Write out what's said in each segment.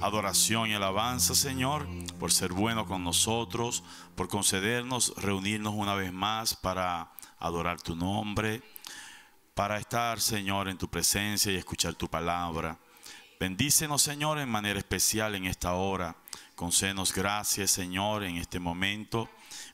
adoración y alabanza, Señor, por ser bueno con nosotros, por concedernos reunirnos una vez más para adorar tu nombre, para estar, Señor, en tu presencia y escuchar tu palabra. Bendícenos, Señor, en manera especial en esta hora. Concédenos gracias, Señor, en este momento.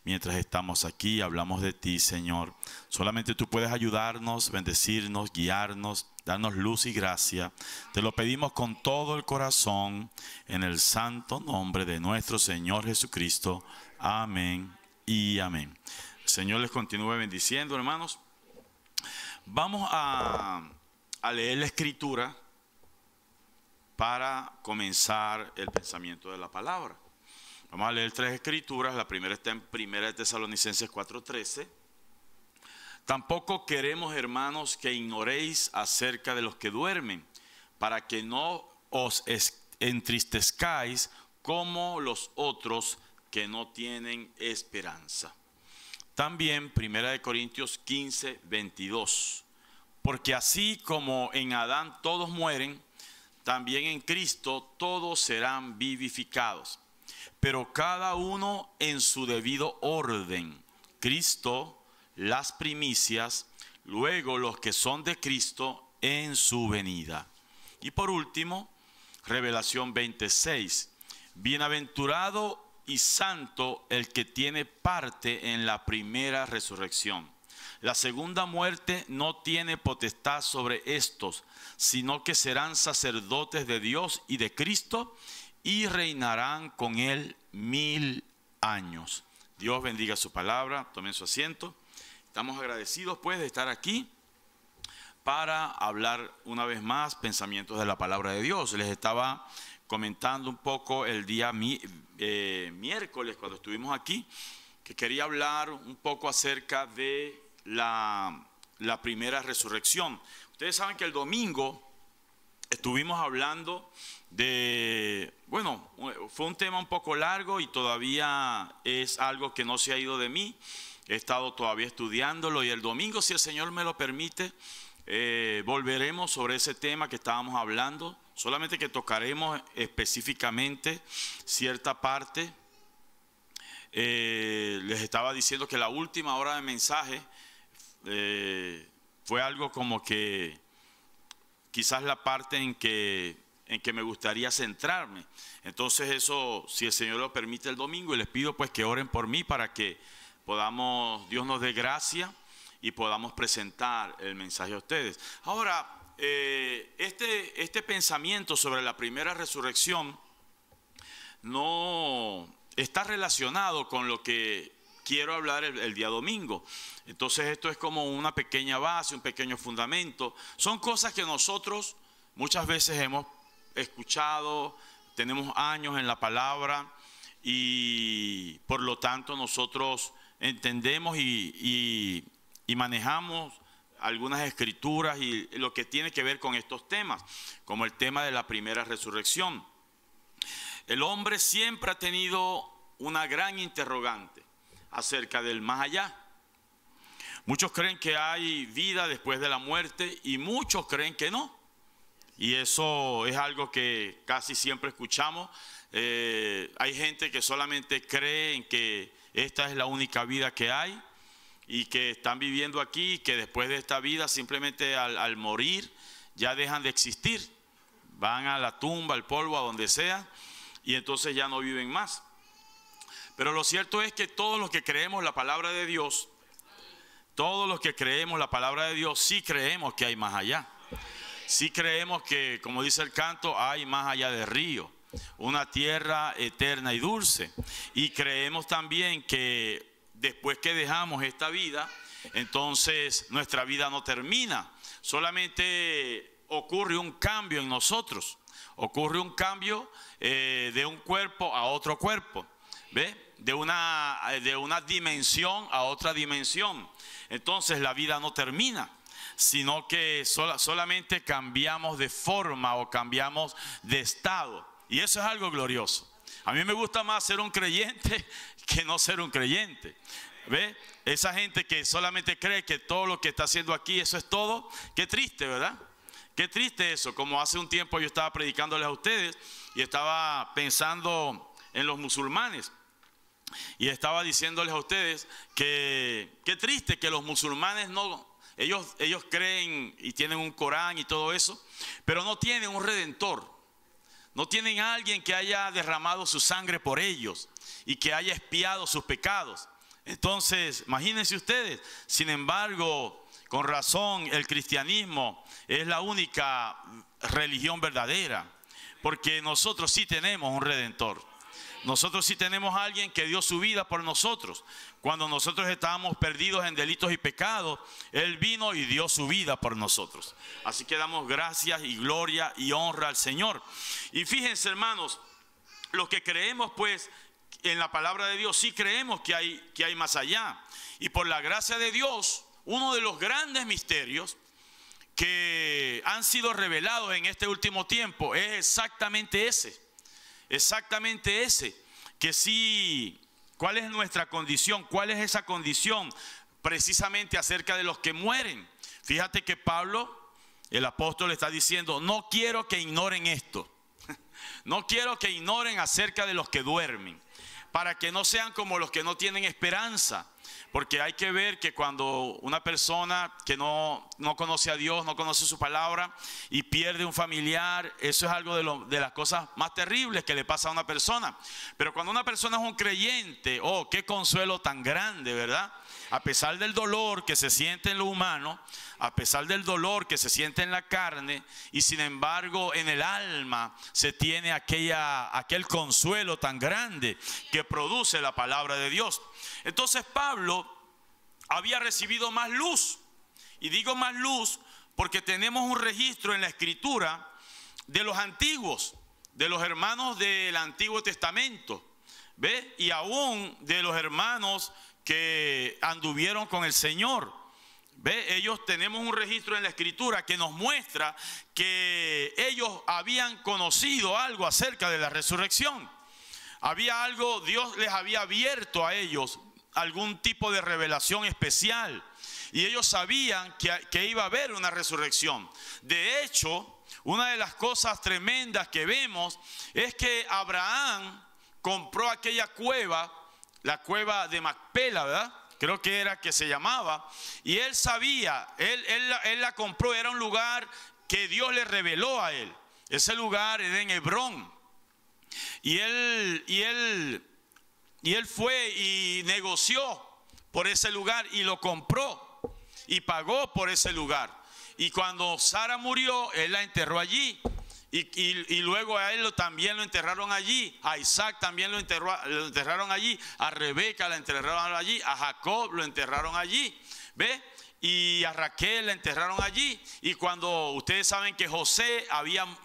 Mientras estamos aquí, hablamos de ti, Señor. Solamente tú puedes ayudarnos, bendecirnos, guiarnos, darnos luz y gracia. Te lo pedimos con todo el corazón, en el santo nombre de nuestro Señor Jesucristo. Amén y amén. El Señor les continúe bendiciendo, hermanos. Vamos a leer la Escritura para comenzar el pensamiento de la palabra. Vamos a leer 3 escrituras. La primera está en 1 Tesalonicenses 4:13. Tampoco queremos, hermanos, que ignoréis acerca de los que duermen, para que no os entristezcáis como los otros que no tienen esperanza. También 1 Corintios 15:22. Porque así como en Adán todos mueren, también en Cristo todos serán vivificados, pero cada uno en su debido orden. Cristo, las primicias, luego los que son de Cristo en su venida. Y por último, Revelación 20:6. Bienaventurado y santo el que tiene parte en la primera resurrección. La segunda muerte no tiene potestad sobre estos, sino que serán sacerdotes de Dios y de Cristo y reinarán con él 1000 años. Dios bendiga su palabra. Tomen su asiento. Estamos agradecidos pues de estar aquí para hablar una vez más pensamientos de la palabra de Dios. Les estaba comentando un poco el día miércoles cuando estuvimos aquí, que quería hablar un poco acerca de la primera resurrección. Ustedes saben que el domingo estuvimos hablando de, bueno, fue un tema un poco largo y todavía es algo que no se ha ido de mí. He estado todavía estudiándolo y el domingo, si el Señor me lo permite, volveremos sobre ese tema que estábamos hablando. Solamente que tocaremos específicamente cierta parte. Les estaba diciendo que la última hora de mensaje fue algo como que quizás la parte en que me gustaría centrarme. Entonces eso, si el Señor lo permite el domingo, y les pido pues que oren por mí para que podamos, Dios nos dé gracia y podamos presentar el mensaje a ustedes. Ahora, este pensamiento sobre la primera resurrección no está relacionado con lo que quiero hablar el día domingo. Entonces esto es como una pequeña base, un pequeño fundamento. Son cosas que nosotros muchas veces hemos escuchado, tenemos años en la palabra y por lo tanto nosotros entendemos y manejamos algunas escrituras y lo que tiene que ver con estos temas, como el tema de la primera resurrección. El hombre siempre ha tenido una gran interrogante acerca del más allá. Muchos creen que hay vida después de la muerte y muchos creen que no. Y eso es algo que casi siempre escuchamos. Hay gente que solamente cree en que esta es la única vida que hay y que están viviendo aquí y que después de esta vida simplemente al morir ya dejan de existir. Van a la tumba, al polvo, a donde sea y entonces ya no viven más. Pero lo cierto es que todos los que creemos la palabra de Dios, todos los que creemos la palabra de Dios, sí creemos que hay más allá. Sí creemos que, como dice el canto, hay más allá del río, una tierra eterna y dulce. Y creemos también que después que dejamos esta vida, entonces nuestra vida no termina. Solamente ocurre un cambio en nosotros. Ocurre un cambio de un cuerpo a otro cuerpo. ¿Ve? De una dimensión a otra dimensión. Entonces la vida no termina, sino que solamente cambiamos de forma o cambiamos de estado. Y eso es algo glorioso. A mí me gusta más ser un creyente que no ser un creyente. ¿Ve? Esa gente que solamente cree que todo lo que está haciendo aquí, eso es todo. Qué triste, ¿verdad? Qué triste eso, como hace un tiempo yo estaba predicándoles a ustedes y estaba pensando en los musulmanes. Y estaba diciéndoles a ustedes que qué triste que los musulmanes ellos creen y tienen un Corán y todo eso, pero no tienen un redentor. No tienen a alguien que haya derramado su sangre por ellos y que haya expiado sus pecados. Entonces, imagínense ustedes, sin embargo, con razón el cristianismo es la única religión verdadera, porque nosotros sí tenemos un redentor. Nosotros sí tenemos a alguien que dio su vida por nosotros. Cuando nosotros estábamos perdidos en delitos y pecados, Él vino y dio su vida por nosotros. Así que damos gracias y gloria y honra al Señor. Y fíjense, hermanos, los que creemos pues en la palabra de Dios, sí creemos que hay más allá. Y por la gracia de Dios, uno de los grandes misterios que han sido revelados en este último tiempo es exactamente ese. Exactamente ese, que sí, ¿cuál es nuestra condición? ¿Cuál es esa condición? Precisamente acerca de los que mueren. Fíjate que Pablo, el apóstol, está diciendo, no quiero que ignoren esto. No quiero que ignoren acerca de los que duermen, para que no sean como los que no tienen esperanza. Porque hay que ver que cuando una persona que no conoce a Dios, no conoce su palabra y pierde un familiar, eso es algo de las cosas más terribles que le pasa a una persona. Pero cuando una persona es un creyente, oh, qué consuelo tan grande, ¿verdad? A pesar del dolor que se siente en lo humano, a pesar del dolor que se siente en la carne, y sin embargo en el alma se tiene aquel consuelo tan grande que produce la palabra de Dios. Entonces Pablo había recibido más luz, y digo más luz porque tenemos un registro en la Escritura de los antiguos, de los hermanos del Antiguo Testamento, ¿ve? Y aún de los hermanos que anduvieron con el Señor, ¿ve? Ellos tenemos un registro en la Escritura que nos muestra que ellos habían conocido algo acerca de la resurrección. Había algo, Dios les había abierto a ellos algún tipo de revelación especial, y ellos sabían que iba a haber una resurrección. De hecho, una de las cosas tremendas que vemos es que Abraham compró aquella cueva, la cueva de Macpela, ¿verdad? Creo que era que se llamaba, y él sabía, él la compró, era un lugar que Dios le reveló a él. Ese lugar era en Hebrón. Y él fue y negoció por ese lugar y lo compró y pagó por ese lugar. Y cuando Sara murió, él la enterró allí. Y luego a él también lo enterraron allí. A Isaac también lo enterraron allí. A Rebeca la enterraron allí. A Jacob lo enterraron allí. ¿Ve? Y a Raquel la enterraron allí. Y cuando ustedes saben que José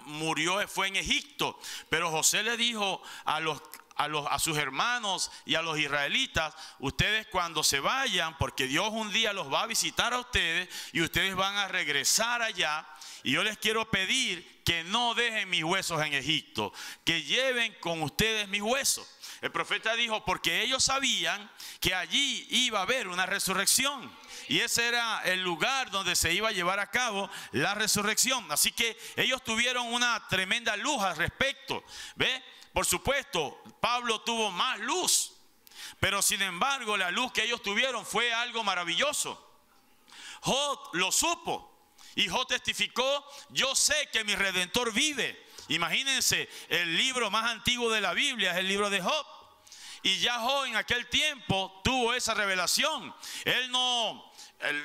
murió, fue en Egipto. Pero José le dijo a sus hermanos y a los israelitas: ustedes cuando se vayan, porque Dios un día los va a visitar a ustedes y ustedes van a regresar allá, y yo les quiero pedir que no dejen mis huesos en Egipto, que lleven con ustedes mis huesos. El profeta dijo, porque ellos sabían que allí iba a haber una resurrección, y ese era el lugar donde se iba a llevar a cabo la resurrección. Así que ellos tuvieron una tremenda luz al respecto, ¿ve? Por supuesto, Pablo tuvo más luz, pero sin embargo la luz que ellos tuvieron fue algo maravilloso. Job lo supo, y Job testificó: yo sé que mi Redentor vive. Imagínense, el libro más antiguo de la Biblia es el libro de Job. Y ya Job en aquel tiempo tuvo esa revelación.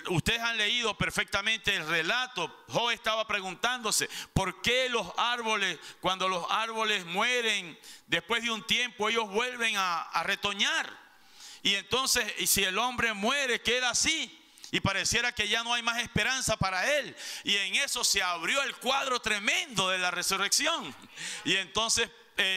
Ustedes han leído perfectamente el relato. Job estaba preguntándose por qué los árboles, cuando los árboles mueren, después de un tiempo ellos vuelven a retoñar. Y entonces, y si el hombre muere, queda así, y pareciera que ya no hay más esperanza para él. Y en eso se abrió el cuadro tremendo de la resurrección. Y entonces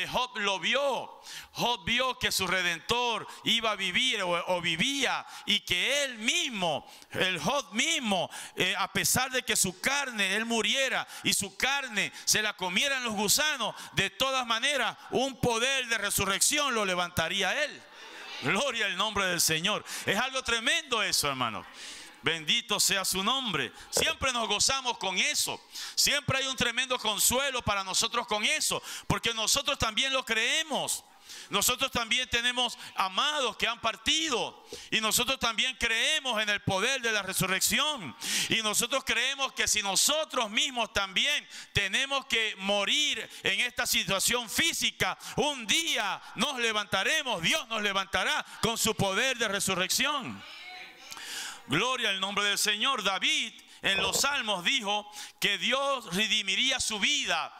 Job lo vio. Job vio que su Redentor iba a vivir o vivía, y que él mismo, el Job mismo, a pesar de que su carne, él muriera y su carne se la comieran los gusanos, de todas maneras un poder de resurrección lo levantaría a él. Gloria al nombre del Señor. Es algo tremendo eso, hermano. Bendito sea su nombre. Siempre nos gozamos con eso. Siempre hay un tremendo consuelo para nosotros con eso, porque nosotros también lo creemos. Nosotros también tenemos amados que han partido y nosotros también creemos en el poder de la resurrección, y nosotros creemos que si nosotros mismos también tenemos que morir en esta situación física, un día nos levantaremos. Dios nos levantará con su poder de resurrección. Gloria al nombre del Señor. David en los Salmos dijo que Dios redimiría su vida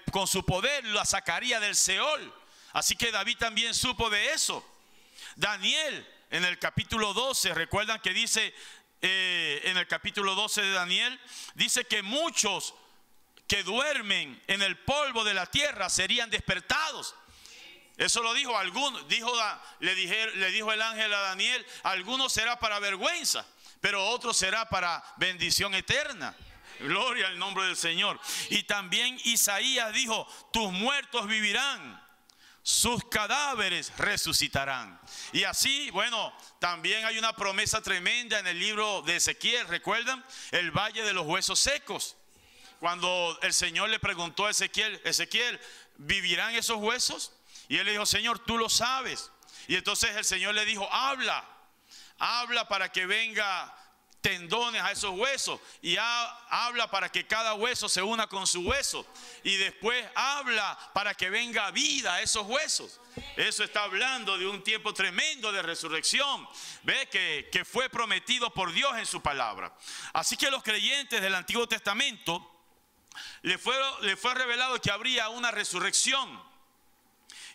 con su poder, la sacaría del Seol. Así que David también supo de eso. Daniel en el capítulo 12, recuerdan que dice en el capítulo 12 de Daniel, dice que muchos que duermen en el polvo de la tierra serían despertados. Eso lo dijo algunos, le dijo el ángel a Daniel: algunos será para vergüenza, pero otros será para bendición eterna. Gloria al nombre del Señor. Y también Isaías dijo: tus muertos vivirán, sus cadáveres resucitarán. Y así, bueno, también hay una promesa tremenda en el libro de Ezequiel. ¿Recuerdan? El valle de los huesos secos. Cuando el Señor le preguntó a Ezequiel: Ezequiel, ¿vivirán esos huesos? Y él le dijo: Señor, tú lo sabes. Y entonces el Señor le dijo: habla para que venga tendones a esos huesos, y habla para que cada hueso se una con su hueso, y después habla para que venga vida a esos huesos. Eso está hablando de un tiempo tremendo de resurrección, ve, que fue prometido por Dios en su palabra. Así que los creyentes del Antiguo Testamento le fue revelado que habría una resurrección.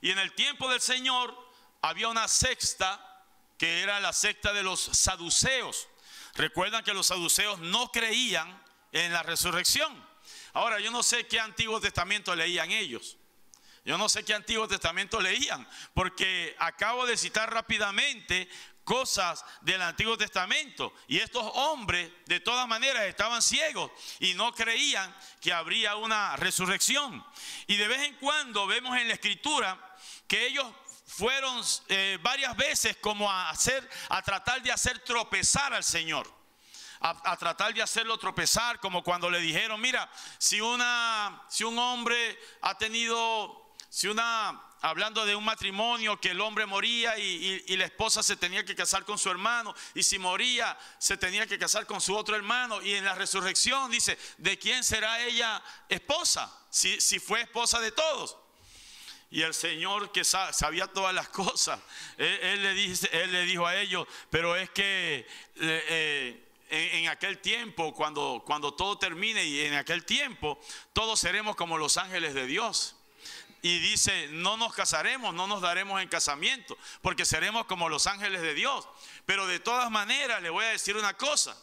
Y en el tiempo del Señor había una secta, que era la secta de los saduceos. Recuerdan que los saduceos no creían en la resurrección. Ahora, yo no sé qué Antiguo Testamento leían ellos. Yo no sé qué Antiguo Testamento leían, porque acabo de citar rápidamente cosas del Antiguo Testamento, y estos hombres de todas maneras estaban ciegos y no creían que habría una resurrección. Y de vez en cuando vemos en la Escritura que ellos fueron varias veces como a tratar de hacer tropezar al Señor, a tratar de hacerlo tropezar, como cuando le dijeron: mira, si un hombre ha tenido, hablando de un matrimonio, que el hombre moría y la esposa se tenía que casar con su hermano, y si moría se tenía que casar con su otro hermano, y en la resurrección dice: ¿de quién será ella esposa? Si fue esposa de todos. Y el Señor, que sabía todas las cosas, él le dijo a ellos: pero es que en aquel tiempo, cuando todo termine, y en aquel tiempo todos seremos como los ángeles de Dios. Y dice: no nos casaremos, no nos daremos en casamiento, porque seremos como los ángeles de Dios. Pero de todas maneras le voy a decir una cosa.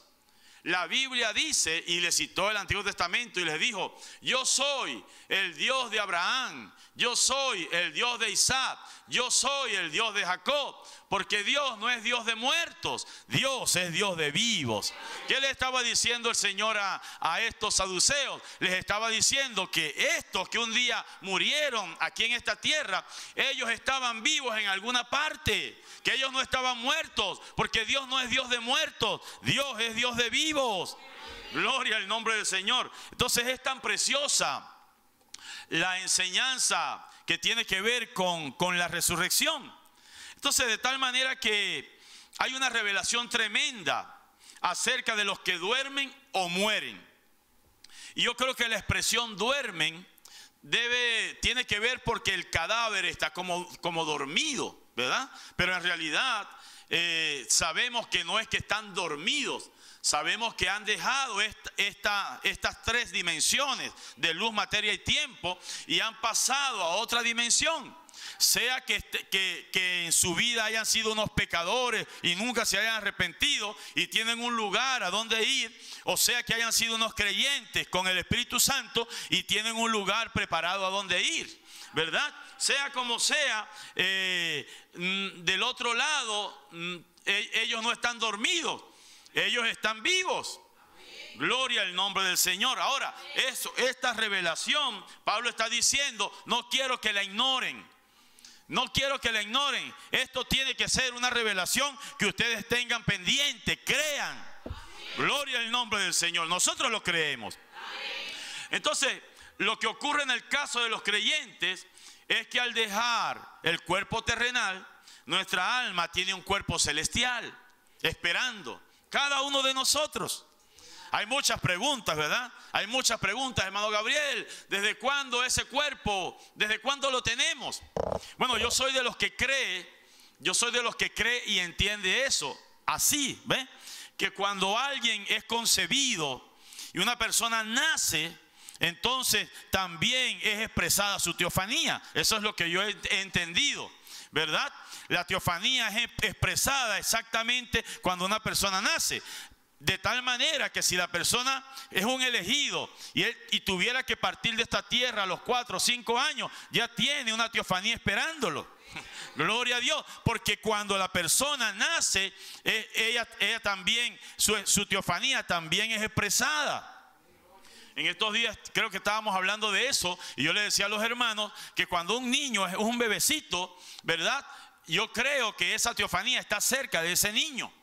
La Biblia dice, y le citó el Antiguo Testamento y les dijo: yo soy el Dios de Abraham, yo soy el Dios de Isaac, yo soy el Dios de Jacob. Porque Dios no es Dios de muertos, Dios es Dios de vivos. ¿Qué le estaba diciendo el Señor a estos saduceos? Les estaba diciendo que estos que un día murieron aquí en esta tierra, ellos estaban vivos en alguna parte, que ellos no estaban muertos, porque Dios no es Dios de muertos, Dios es Dios de vivos. Gloria al nombre del Señor. Entonces es tan preciosa la enseñanza que tiene que ver con la resurrección. Entonces, de tal manera que hay una revelación tremenda acerca de los que duermen o mueren. Y yo creo que la expresión duermen tiene que ver porque el cadáver está como dormido, ¿verdad? Pero en realidad sabemos que no es que están dormidos. Sabemos que han dejado estas tres dimensiones de luz, materia y tiempo, y han pasado a otra dimensión. Sea que en su vida hayan sido unos pecadores y nunca se hayan arrepentido y tienen un lugar a donde ir, o sea que hayan sido unos creyentes con el Espíritu Santo y tienen un lugar preparado a donde ir, ¿verdad? Sea como sea, del otro lado, ellos no están dormidos, ellos están vivos. Gloria al nombre del Señor. Ahora, esta revelación, Pablo está diciendo: no quiero que la ignoren. No quiero que la ignoren. Esto tiene que ser una revelación que ustedes tengan pendiente, crean. Gloria al nombre del Señor. Nosotros lo creemos. Entonces, lo que ocurre en el caso de los creyentes es que al dejar el cuerpo terrenal, nuestra alma tiene un cuerpo celestial, esperando cada uno de nosotros. Hay muchas preguntas, ¿verdad? Hay muchas preguntas, hermano Gabriel. ¿Desde cuándo ese cuerpo? ¿Desde cuándo lo tenemos? Bueno, yo soy de los que cree y entiende eso. Así, ¿ve? Que cuando alguien es concebido y una persona nace, entonces también es expresada su teofanía. Eso es lo que yo he entendido, ¿verdad? La teofanía es expresada exactamente cuando una persona nace. De tal manera que si la persona es un elegido y tuviera que partir de esta tierra a los 4 o 5 años, ya tiene una teofanía esperándolo. Gloria a Dios, porque cuando la persona nace, ella también, su teofanía también es expresada. En estos días creo que estábamos hablando de eso y yo le decía a los hermanos que cuando un niño es un bebecito, ¿verdad? Yo creo que esa teofanía está cerca de ese niño.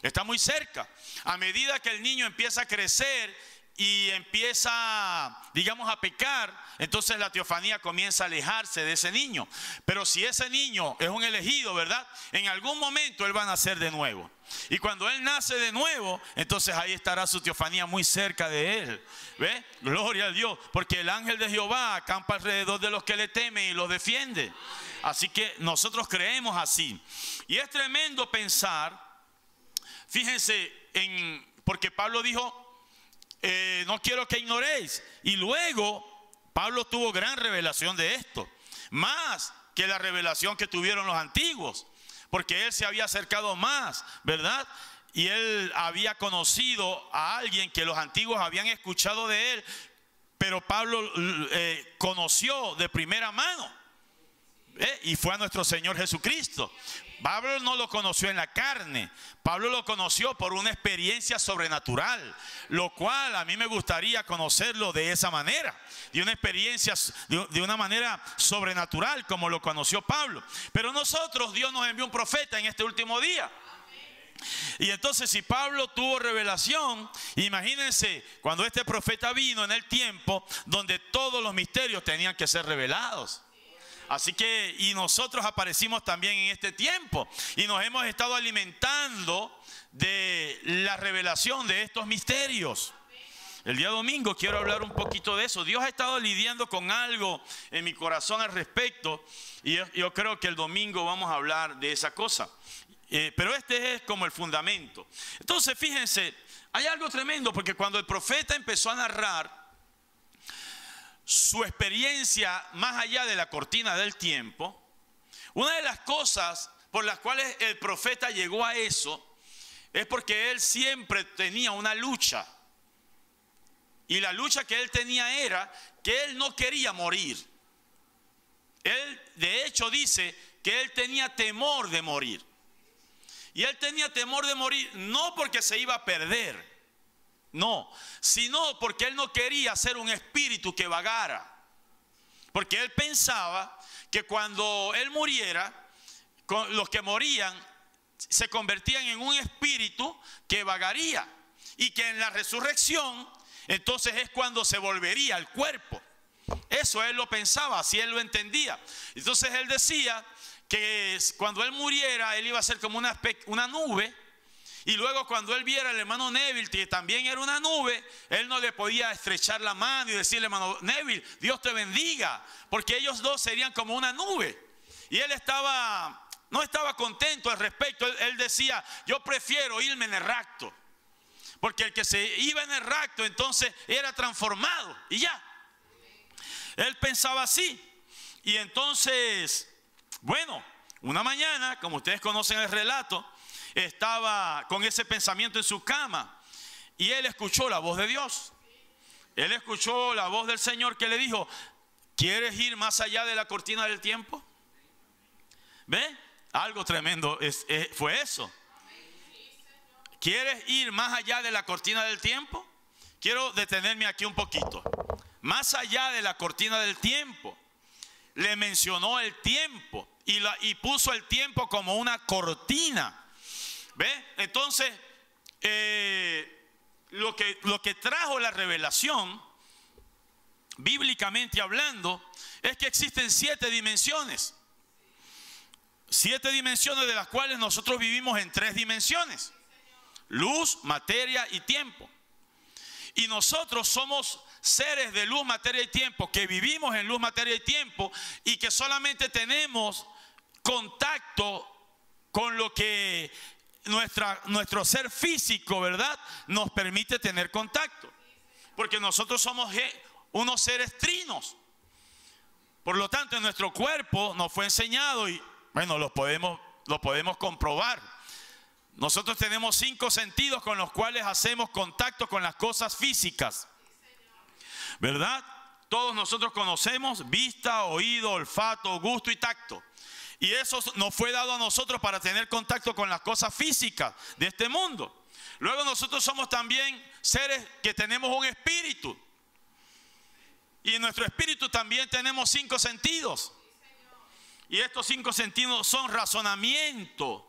Está muy cerca. A medida que el niño empieza a crecer y empieza, digamos, a pecar, entonces la teofanía comienza a alejarse de ese niño. Pero si ese niño es un elegido, ¿verdad? En algún momento él va a nacer de nuevo. Y cuando él nace de nuevo, entonces ahí estará su teofanía muy cerca de él. ¿Ve? Gloria a Dios. Porque el ángel de Jehová acampa alrededor de los que le temen y los defiende. Así que nosotros creemos así. Y es tremendo pensar. Fíjense, porque Pablo dijo, no quiero que ignoréis. Y luego Pablo tuvo gran revelación de esto. Más que la revelación que tuvieron los antiguos. Porque él se había acercado más, ¿verdad? Y él había conocido a alguien que los antiguos habían escuchado de él. Pero Pablo conoció de primera mano. Y fue a nuestro Señor Jesucristo. Pablo no lo conoció en la carne. Pablo lo conoció por una experiencia sobrenatural, lo cual a mí me gustaría conocerlo de esa manera, de una experiencia, de una manera sobrenatural como lo conoció Pablo. Pero nosotros, Dios nos envió un profeta en este último día. Y entonces si Pablo tuvo revelación, imagínense cuando este profeta vino en el tiempo donde todos los misterios tenían que ser revelados. Así que, y nosotros aparecimos también en este tiempo y nos hemos estado alimentando de la revelación de estos misterios. El día domingo quiero hablar un poquito de eso. Dios ha estado lidiando con algo en mi corazón al respecto y yo creo que el domingo vamos a hablar de esa cosa. Pero este es como el fundamento. Entonces, fíjense, hay algo tremendo porque cuando el profeta empezó a narrar su experiencia más allá de la cortina del tiempo, una de las cosas por las cuales el profeta llegó a eso es porque él siempre tenía una lucha. Y la lucha que él tenía era que él no quería morir. Él, de hecho, dice que él tenía temor de morir. Y él tenía temor de morir no porque se iba a perder, no, sino porque él no quería ser un espíritu que vagara. Porque él pensaba que cuando él muriera, los que morían se convertían en un espíritu que vagaría. Y que en la resurrección, entonces es cuando se volvería el cuerpo. Eso él lo pensaba, así él lo entendía. Entonces él decía que cuando él muriera, él iba a ser como una nube. Y luego cuando él viera al hermano Neville, que también era una nube, él no le podía estrechar la mano y decirle, hermano Neville, Dios te bendiga, porque ellos dos serían como una nube. Y él no estaba contento al respecto. Él decía, yo prefiero irme en el rapto, porque el que se iba en el rapto entonces era transformado y ya. Él pensaba así. Y entonces, bueno, una mañana, como ustedes conocen el relato, estaba con ese pensamiento en su cama y él escuchó la voz de Dios. Él escuchó la voz del Señor que le dijo, ¿quieres ir más allá de la cortina del tiempo? ¿Ve? Algo tremendo fue eso. ¿Quieres ir más allá de la cortina del tiempo? Quiero detenerme aquí un poquito. Más allá de la cortina del tiempo. Le mencionó el tiempo. y puso el tiempo como una cortina. ¿Ve? Entonces, lo que trajo la revelación, bíblicamente hablando, es que existen 7 dimensiones. 7 dimensiones de las cuales nosotros vivimos en 3 dimensiones: luz, materia y tiempo. Y nosotros somos seres de luz, materia y tiempo, que vivimos en luz, materia y tiempo, y que solamente tenemos contacto con lo que nuestro ser físico, ¿verdad?, nos permite tener contacto. Porque nosotros somos unos seres trinos. Por lo tanto, en nuestro cuerpo nos fue enseñado, y bueno, lo podemos comprobar. Nosotros tenemos 5 sentidos con los cuales hacemos contacto con las cosas físicas, ¿verdad? Todos nosotros conocemos vista, oído, olfato, gusto y tacto. Y eso nos fue dado a nosotros para tener contacto con las cosas físicas de este mundo. Luego nosotros somos también seres que tenemos un espíritu. Y en nuestro espíritu también tenemos 5 sentidos. Y estos 5 sentidos son razonamiento,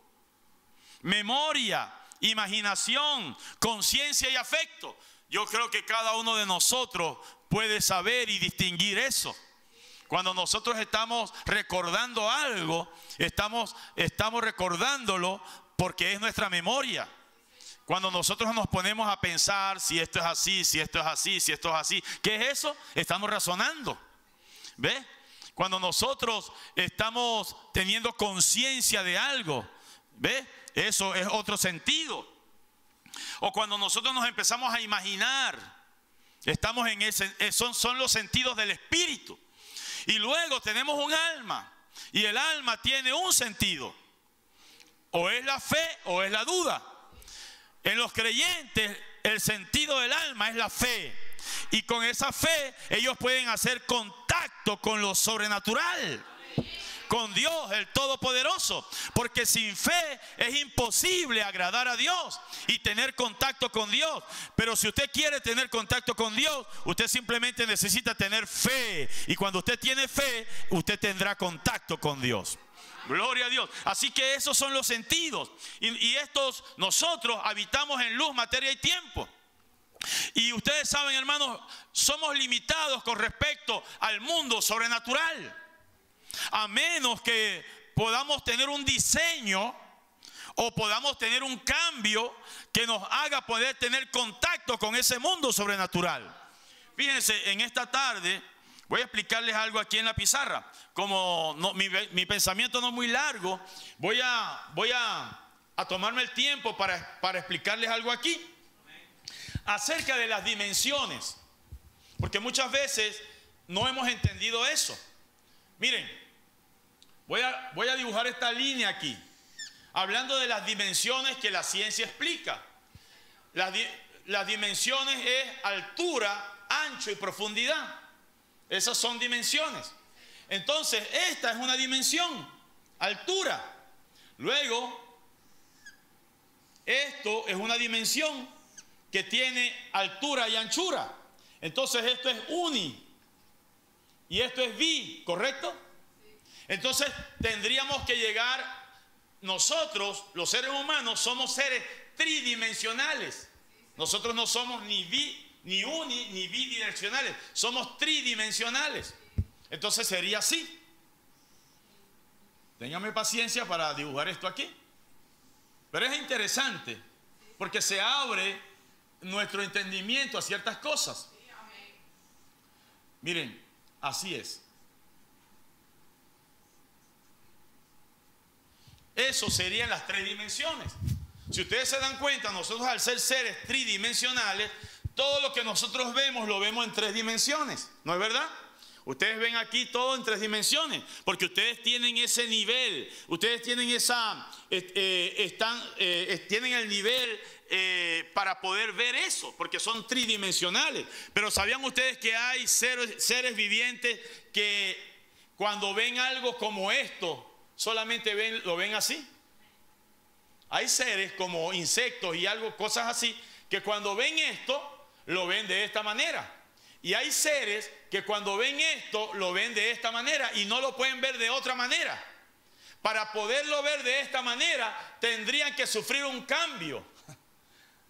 memoria, imaginación, conciencia y afecto. Yo creo que cada uno de nosotros puede saber y distinguir eso. Cuando nosotros estamos recordando algo, estamos recordándolo porque es nuestra memoria. Cuando nosotros nos ponemos a pensar si esto es así, si esto es así, si esto es así, ¿qué es eso? Estamos razonando. ¿Ve? Cuando nosotros estamos teniendo conciencia de algo, ¿ve? Eso es otro sentido. O cuando nosotros nos empezamos a imaginar, estamos en son los sentidos del espíritu. Y luego tenemos un alma, y el alma tiene un sentido: o es la fe o es la duda. En los creyentes, el sentido del alma es la fe, y con esa fe ellos pueden hacer contacto con lo sobrenatural, con Dios, el Todopoderoso, porque sin fe es imposible agradar a Dios y tener contacto con Dios. Pero si usted quiere tener contacto con Dios, usted simplemente necesita tener fe, y cuando usted tiene fe, usted tendrá contacto con Dios. Gloria a Dios. Así que esos son los sentidos, y estos, nosotros habitamos en luz, materia y tiempo. Y ustedes saben, hermanos, somos limitados con respecto al mundo sobrenatural, a menos que podamos tener un diseño o podamos tener un cambio que nos haga poder tener contacto con ese mundo sobrenatural. Fíjense, en esta tarde voy a explicarles algo aquí en la pizarra. Como mi pensamiento no es muy largo, voy a tomarme el tiempo para explicarles algo aquí acerca de las dimensiones, porque muchas veces no hemos entendido eso. Miren, voy a dibujar esta línea aquí, hablando de las dimensiones que la ciencia explica. Las dimensiones es altura, ancho y profundidad. Esas son dimensiones. Entonces, esta es una dimensión, altura. Luego, esto es una dimensión que tiene altura y anchura. Entonces, esto es uni y esto es bi, ¿correcto? Entonces, tendríamos que llegar, nosotros, los seres humanos, somos seres tridimensionales. Nosotros no somos ni bi, ni uni, ni bidimensionales, somos tridimensionales. Entonces sería así. Téngame paciencia para dibujar esto aquí. Pero es interesante porque se abre nuestro entendimiento a ciertas cosas. Miren, así es. Eso serían las 3 dimensiones. Si ustedes se dan cuenta, nosotros al ser seres tridimensionales, todo lo que nosotros vemos lo vemos en 3 dimensiones, ¿no es verdad? Ustedes ven aquí todo en 3 dimensiones, porque ustedes tienen ese nivel, ustedes tienen tienen el nivel para poder ver eso, porque son tridimensionales. Pero ¿sabían ustedes que hay seres vivientes que cuando ven algo como esto, solamente lo ven así? Hay seres como insectos y cosas así, que cuando ven esto, lo ven de esta manera. Y hay seres que cuando ven esto, lo ven de esta manera y no lo pueden ver de otra manera. para poderlo ver de esta manera, tendrían que sufrir un cambio.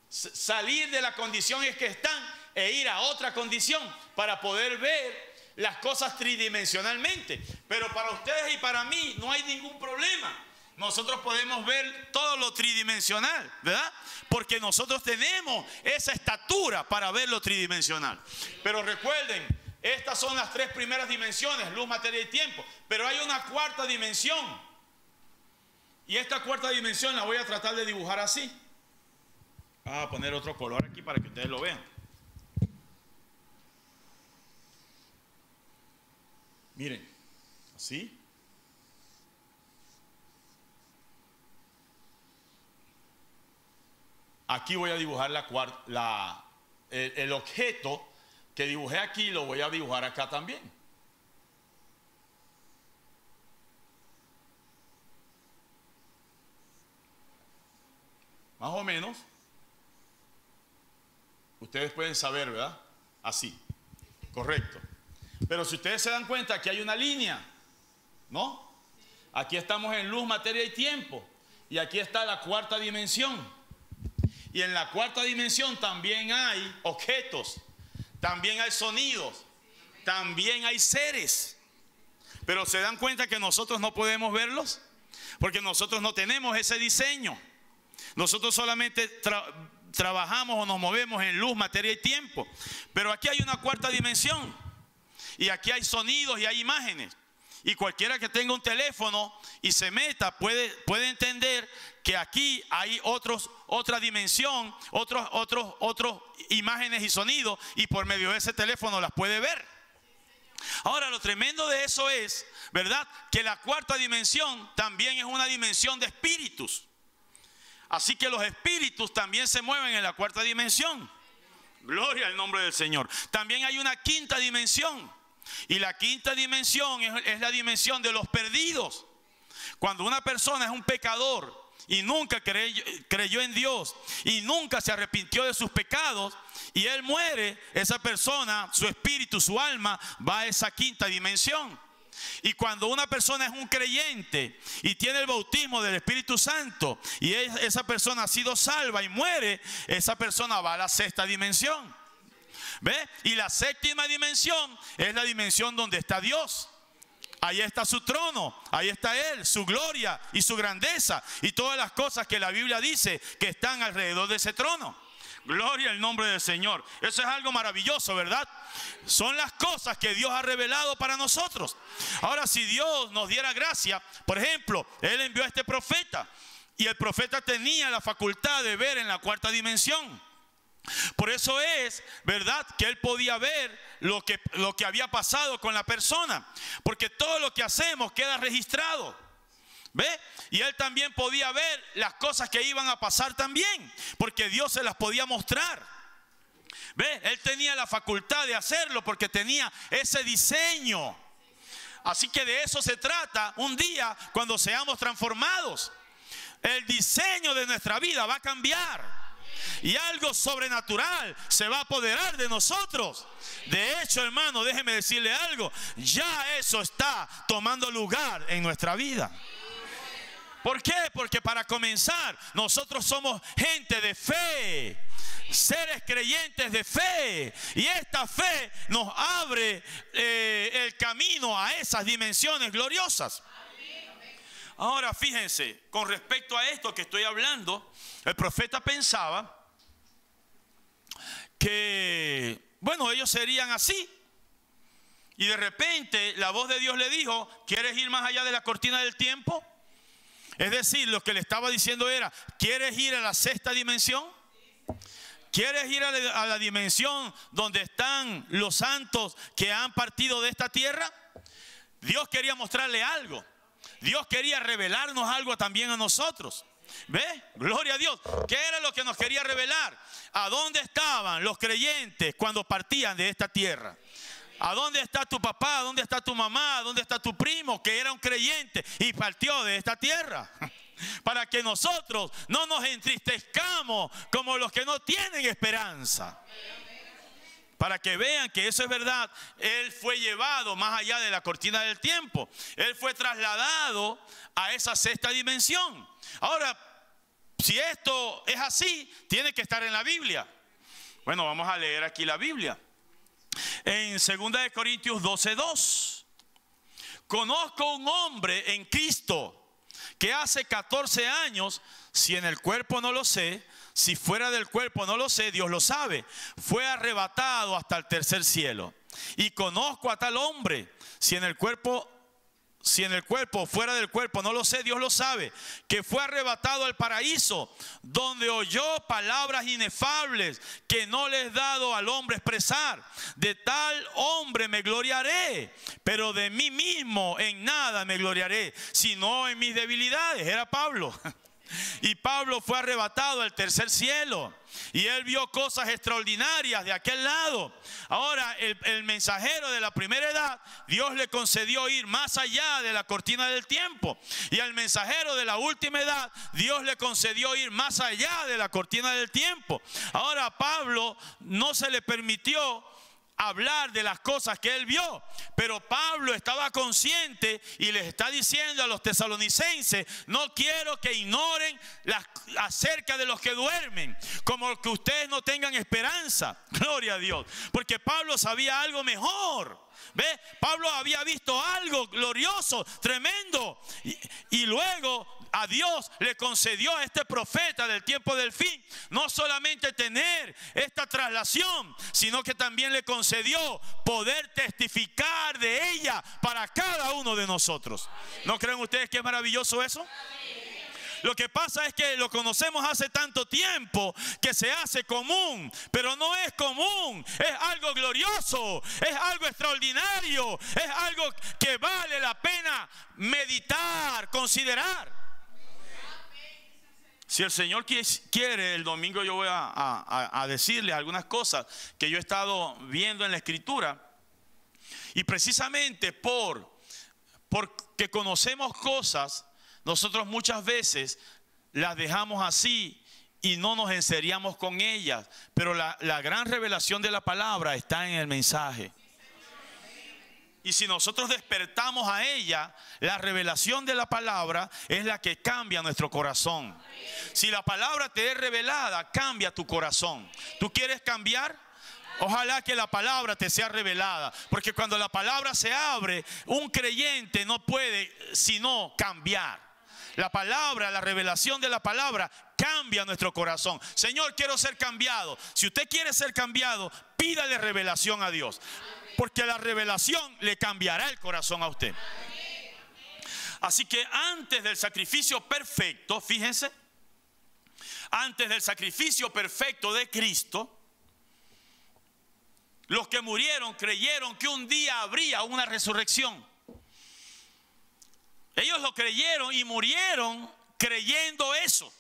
Salir de la condición en que están e ir a otra condición para poder ver las cosas tridimensionalmente. Pero para ustedes y para mí no hay ningún problema. Nosotros podemos ver todo lo tridimensional, ¿verdad? Porque nosotros tenemos esa estatura para ver lo tridimensional. Pero recuerden, estas son las tres primeras dimensiones: luz, materia y tiempo. Pero hay una cuarta dimensión. Y esta cuarta dimensión la voy a tratar de dibujar así. Vamos a poner otro color aquí para que ustedes lo vean. Miren, así. Aquí voy a dibujar el objeto que dibujé aquí, lo voy a dibujar acá también. Más o menos. Ustedes pueden saber, ¿verdad? Así. Correcto. Pero si ustedes se dan cuenta, aquí hay una línea, ¿no? Aquí estamos en luz, materia y tiempo. Y aquí está la cuarta dimensión. Y en la cuarta dimensión también hay objetos, también hay sonidos, también hay seres. Pero se dan cuenta que nosotros no podemos verlos, porque nosotros no tenemos ese diseño. Nosotros solamente trabajamos o nos movemos en luz, materia y tiempo. Pero aquí hay una cuarta dimensión. Y aquí hay sonidos y hay imágenes. Y cualquiera que tenga un teléfono y se meta puede entender que aquí hay otra dimensión, otros imágenes y sonidos, y por medio de ese teléfono las puede ver. Ahora, lo tremendo de eso es, ¿verdad?, que la cuarta dimensión también es una dimensión de espíritus. Así que los espíritus también se mueven en la cuarta dimensión. Gloria al nombre del Señor. También hay una quinta dimensión. Y la quinta dimensión es la dimensión de los perdidos. Cuando una persona es un pecador y nunca creyó en Dios y nunca se arrepintió de sus pecados, y él muere, esa persona, su espíritu, su alma, va a esa quinta dimensión. Y cuando una persona es un creyente y tiene el bautismo del Espíritu Santo y esa persona ha sido salva y muere, esa persona va a la sexta dimensión. ¿Ve? Y la séptima dimensión es la dimensión donde está Dios. Ahí está su trono, ahí está Él, su gloria y su grandeza y todas las cosas que la Biblia dice que están alrededor de ese trono. Gloria al nombre del Señor. Eso es algo maravilloso, ¿verdad? Son las cosas que Dios ha revelado para nosotros. Ahora, si Dios nos diera gracia, por ejemplo, Él envió a este profeta y el profeta tenía la facultad de ver en la cuarta dimensión. Por eso es, ¿verdad?, que él podía ver lo que había pasado con la persona, porque todo lo que hacemos queda registrado. ¿Ve? Y él también podía ver las cosas que iban a pasar también, porque Dios se las podía mostrar. ¿Ve? Él tenía la facultad de hacerlo porque tenía ese diseño. Así que de eso se trata un día cuando seamos transformados. El diseño de nuestra vida va a cambiar. Y algo sobrenatural se va a apoderar de nosotros. De hecho, hermano, déjeme decirle algo. Ya eso está tomando lugar en nuestra vida. ¿Por qué? Porque para comenzar, nosotros somos gente de fe, seres creyentes de fe. Y esta fe nos abre el camino a esas dimensiones gloriosas. Ahora fíjense, con respecto a esto que estoy hablando, el profeta pensaba que, bueno, ellos serían así. Y de repente la voz de Dios le dijo: ¿quieres ir más allá de la cortina del tiempo? Es decir, lo que le estaba diciendo era: ¿quieres ir a la sexta dimensión? ¿Quieres ir a la dimensión donde están los santos que han partido de esta tierra? Dios quería mostrarle algo. Dios quería revelarnos algo también a nosotros. ¿Ve? Gloria a Dios. ¿Qué era lo que nos quería revelar? ¿A dónde estaban los creyentes cuando partían de esta tierra? ¿A dónde está tu papá? ¿A dónde está tu mamá? ¿A dónde está tu primo que era un creyente y partió de esta tierra? Para que nosotros no nos entristezcamos como los que no tienen esperanza. para que vean que eso es verdad. Él fue llevado más allá de la cortina del tiempo. Él fue trasladado a esa sexta dimensión. Ahora, si esto es así, tiene que estar en la Biblia. Bueno, vamos a leer aquí la Biblia. En 2 Corintios 12:2. Conozco un hombre en Cristo que hace 14 años, si en el cuerpo no lo sé, si fuera del cuerpo no lo sé, Dios lo sabe, fue arrebatado hasta el tercer cielo. Y conozco a tal hombre, si en el cuerpo o fuera del cuerpo no lo sé, Dios lo sabe, que fue arrebatado al paraíso, donde oyó palabras inefables que no le es dado al hombre expresar. De tal hombre me gloriaré, pero de mí mismo en nada me gloriaré, sino en mis debilidades. Era Pablo. Y Pablo fue arrebatado al tercer cielo. Y él vio cosas extraordinarias de aquel lado. Ahora, el mensajero de la primera edad, Dios le concedió ir más allá de la cortina del tiempo. Y al mensajero de la última edad, Dios le concedió ir más allá de la cortina del tiempo. Ahora, a Pablo no se le permitió hablar de las cosas que él vio, pero Pablo estaba consciente y les está diciendo a los tesalonicenses: no quiero que ignoren acerca de los que duermen, como que ustedes no tengan esperanza. Gloria a Dios, porque Pablo sabía algo mejor. ¿Ve? Pablo había visto algo glorioso, tremendo, y luego a Dios le concedió a este profeta del tiempo del fin no solamente tener esta traslación, sino que también le concedió poder testificar de ella para cada uno de nosotros. ¿No creen ustedes que es maravilloso eso? Lo que pasa es que lo conocemos hace tanto tiempo que se hace común, pero no es común, es algo glorioso, es algo extraordinario, es algo que vale la pena meditar, considerar. Si el Señor quiere, el domingo yo voy a decirles algunas cosas que yo he estado viendo en la Escritura, y precisamente porque conocemos cosas, nosotros muchas veces las dejamos así y no nos enseriamos con ellas. Pero la gran revelación de la palabra está en el mensaje. Y si nosotros despertamos a ella, la revelación de la palabra es la que cambia nuestro corazón. Si la palabra te es revelada, cambia tu corazón. ¿Tú quieres cambiar? Ojalá que la palabra te sea revelada, porque cuando la palabra se abre, un creyente no puede sino cambiar. La palabra, la revelación de la palabra cambia nuestro corazón. Señor, quiero ser cambiado. Si usted quiere ser cambiado, pídale revelación a Dios, porque la revelación le cambiará el corazón a usted. Así que antes del sacrificio perfecto, fíjense, antes del sacrificio perfecto de Cristo, los que murieron creyeron que un día habría una resurrección. Ellos lo creyeron y murieron creyendo eso.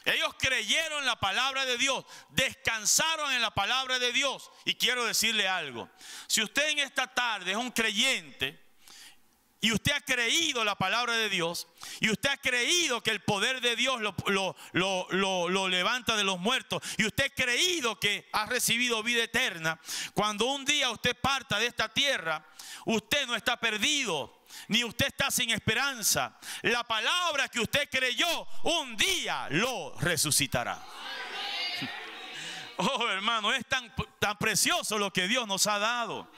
Ellos creyeron la palabra de Dios, descansaron en la palabra de Dios. Y quiero decirle algo: si usted en esta tarde es un creyente y usted ha creído la palabra de Dios, y usted ha creído que el poder de Dios lo levanta de los muertos, y usted ha creído que ha recibido vida eterna, cuando un día usted parta de esta tierra, usted no está perdido, ni usted está sin esperanza. La palabra que usted creyó un día lo resucitará. Oh, hermano, es tan precioso lo que Dios nos ha dado.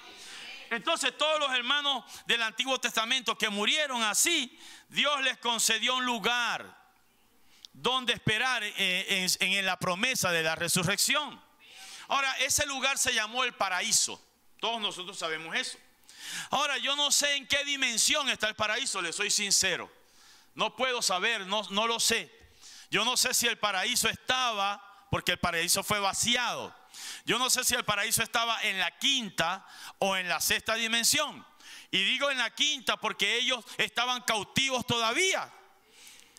Entonces, todos los hermanos del Antiguo Testamento que murieron así, Dios les concedió un lugar donde esperar en la promesa de la resurrección. Ahora, ese lugar se llamó el paraíso. Todos nosotros sabemos eso. Ahora, yo no sé en qué dimensión está el paraíso, le soy sincero. No puedo saber, no lo sé. Yo no sé si el paraíso estaba, porque el paraíso fue vaciado. Yo no sé si el paraíso estaba en la quinta o en la sexta dimensión. Y digo en la quinta porque ellos estaban cautivos todavía.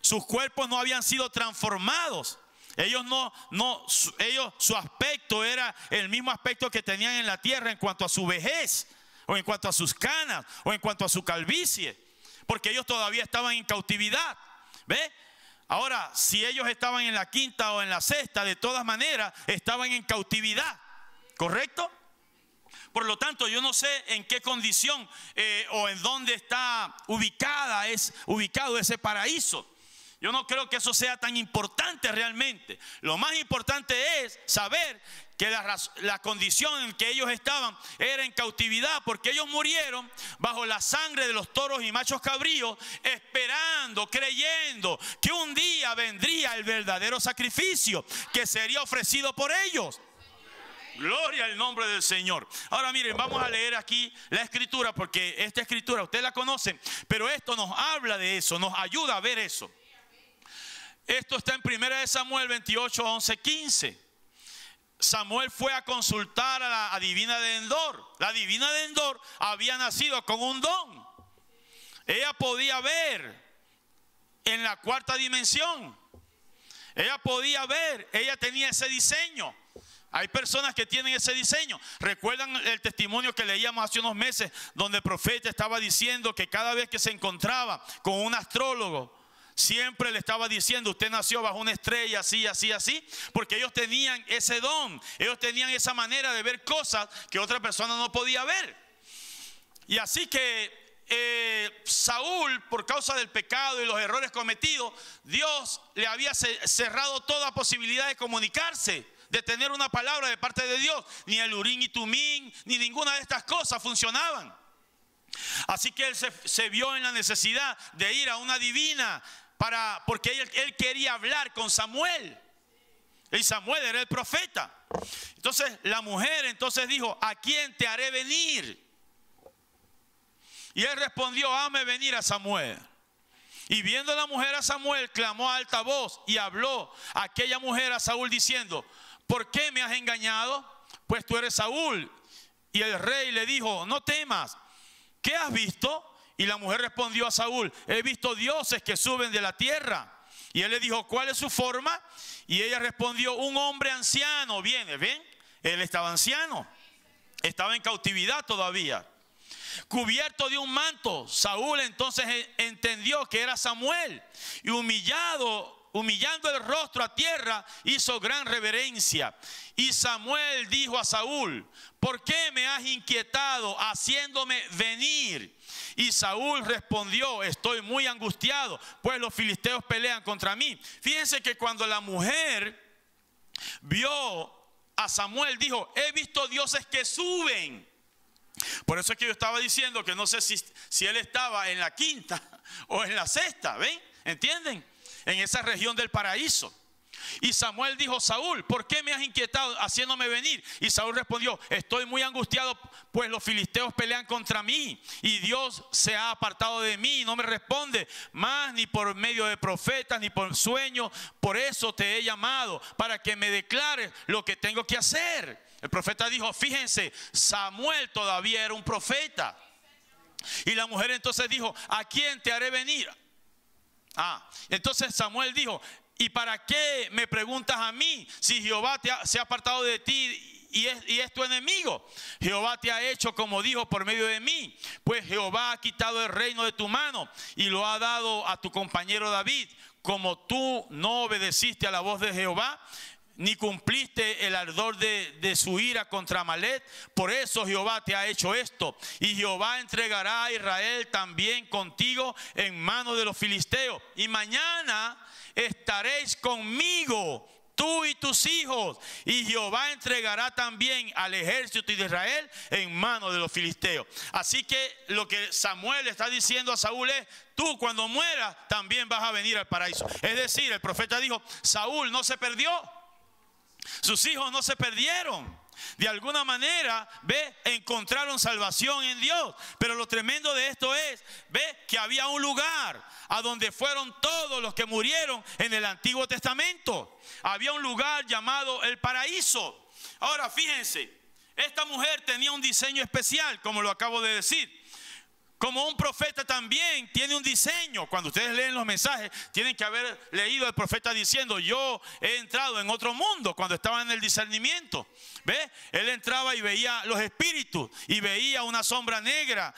Sus cuerpos no habían sido transformados. Su aspecto era el mismo aspecto que tenían en la tierra en cuanto a su vejez, o en cuanto a sus canas, o en cuanto a su calvicie, porque ellos todavía estaban en cautividad. ¿Ve? Ahora, si ellos estaban en la quinta o en la sexta, de todas maneras estaban en cautividad. ¿correcto? Por lo tanto, yo no sé en qué condición o en dónde está ubicado ese paraíso. Yo no creo que eso sea tan importante realmente. Lo más importante es saber que la condición en que ellos estaban era en cautividad, porque ellos murieron bajo la sangre de los toros y machos cabríos, esperando, creyendo que un día vendría el verdadero sacrificio que sería ofrecido por ellos. Gloria al nombre del Señor. Ahora miren, vamos a leer aquí la escritura, porque esta escritura ustedes la conocen, pero esto nos habla de eso, nos ayuda a ver eso. Esto está en 1 Samuel 28, 11, 15. Samuel fue a consultar a la adivina de Endor. La adivina de Endor había nacido con un don. Ella podía ver en la cuarta dimensión. Ella podía ver, ella tenía ese diseño. Hay personas que tienen ese diseño. ¿Recuerdan el testimonio que leíamos hace unos meses, donde el profeta estaba diciendo que cada vez que se encontraba con un astrólogo, siempre le estaba diciendo: usted nació bajo una estrella, así, así, así? Porque ellos tenían ese don, ellos tenían esa manera de ver cosas que otra persona no podía ver. Y así que Saúl, por causa del pecado y los errores cometidos, Dios le había cerrado toda posibilidad de comunicarse, de tener una palabra de parte de Dios. Ni el Urim y Tumim, ni ninguna de estas cosas funcionaban. Así que él se vio en la necesidad de ir a una adivina porque él quería hablar con Samuel. Y Samuel era el profeta. Entonces la mujer entonces dijo: ¿a quién te haré venir? Y él respondió: hazme venir a Samuel. Y viendo la mujer a Samuel, clamó a alta voz y habló aquella mujer a Saúl diciendo: ¿por qué me has engañado? Pues tú eres Saúl. Y el rey le dijo: no temas, ¿qué has visto? Y la mujer respondió a Saúl: he visto dioses que suben de la tierra. Y él le dijo: ¿cuál es su forma? Y ella respondió: un hombre anciano viene. ¿Ven? Él estaba anciano, estaba en cautividad todavía, cubierto de un manto. Saúl entonces entendió que era Samuel, y humillando el rostro a tierra, hizo gran reverencia. Y Samuel dijo a Saúl: ¿por qué me has inquietado haciéndome venir? Y Saúl respondió: estoy muy angustiado, pues los filisteos pelean contra mí. Fíjense que cuando la mujer vio a Samuel, dijo: he visto dioses que suben. Por eso es que yo estaba diciendo que no sé si él estaba en la quinta o en la sexta, ¿ven? ¿Entienden? En esa región del paraíso. Y Samuel dijo: Saúl, ¿por qué me has inquietado haciéndome venir? Y Saúl respondió: estoy muy angustiado, pues los filisteos pelean contra mí, y Dios se ha apartado de mí y no me responde más, ni por medio de profetas, ni por sueños. Por eso te he llamado, para que me declares lo que tengo que hacer. El profeta dijo: fíjense, Samuel todavía era un profeta. Y la mujer entonces dijo: ¿a quién te haré venir? Entonces Samuel dijo: ¿y para qué me preguntas a mí si Jehová se ha apartado de ti y es tu enemigo? Jehová te ha hecho como dijo por medio de mí, pues Jehová ha quitado el reino de tu mano y lo ha dado a tu compañero David. Como tú no obedeciste a la voz de Jehová, ni cumpliste el ardor de su ira contra Amalek, por eso Jehová te ha hecho esto. Y Jehová entregará a Israel también contigo en manos de los filisteos. Y mañana estaréis conmigo, tú y tus hijos, y Jehová entregará también al ejército de Israel en manos de los filisteos. Así que lo que Samuel está diciendo a Saúl es: tú cuando mueras también vas a venir al paraíso. Es decir, el profeta dijo: Saúl no se perdió, sus hijos no se perdieron. De alguna manera, encontraron salvación en Dios. Pero lo tremendo de esto es, que había un lugar a donde fueron todos los que murieron en el Antiguo Testamento. Había un lugar llamado el paraíso. Ahora fíjense, esta mujer tenía un diseño especial, como lo acabo de decir. Como un profeta también tiene un diseño. Cuando ustedes leen los mensajes, tienen que haber leído al profeta diciendo: yo he entrado en otro mundo. Cuando estaba en el discernimiento, él entraba y veía los espíritus, y veía una sombra negra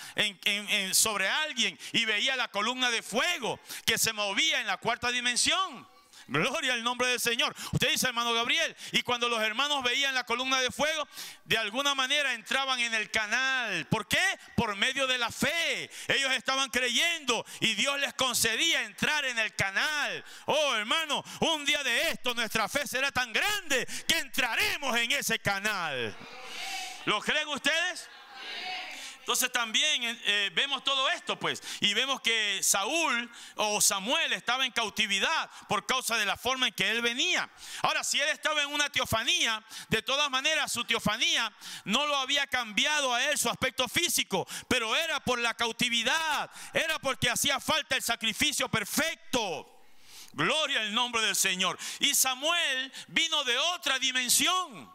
sobre alguien, y veía la columna de fuego que se movía en la cuarta dimensión. Gloria al nombre del Señor. Usted dice, hermano Gabriel, y cuando los hermanos veían la columna de fuego, de alguna manera entraban en el canal. ¿Por qué? Por medio de la fe. Ellos estaban creyendo y Dios les concedía entrar en el canal. Oh, hermano, un día de esto nuestra fe será tan grande que entraremos en ese canal. ¿Lo creen ustedes? Entonces también vemos todo esto, pues, y vemos que Saúl o Samuel estaba en cautividad por causa de la forma en que él venía. Ahora, si él estaba en una teofanía, de todas maneras su teofanía no lo había cambiado a él su aspecto físico, pero era por la cautividad, era porque hacía falta el sacrificio perfecto. Gloria al nombre del Señor. Y Samuel vino de otra dimensión.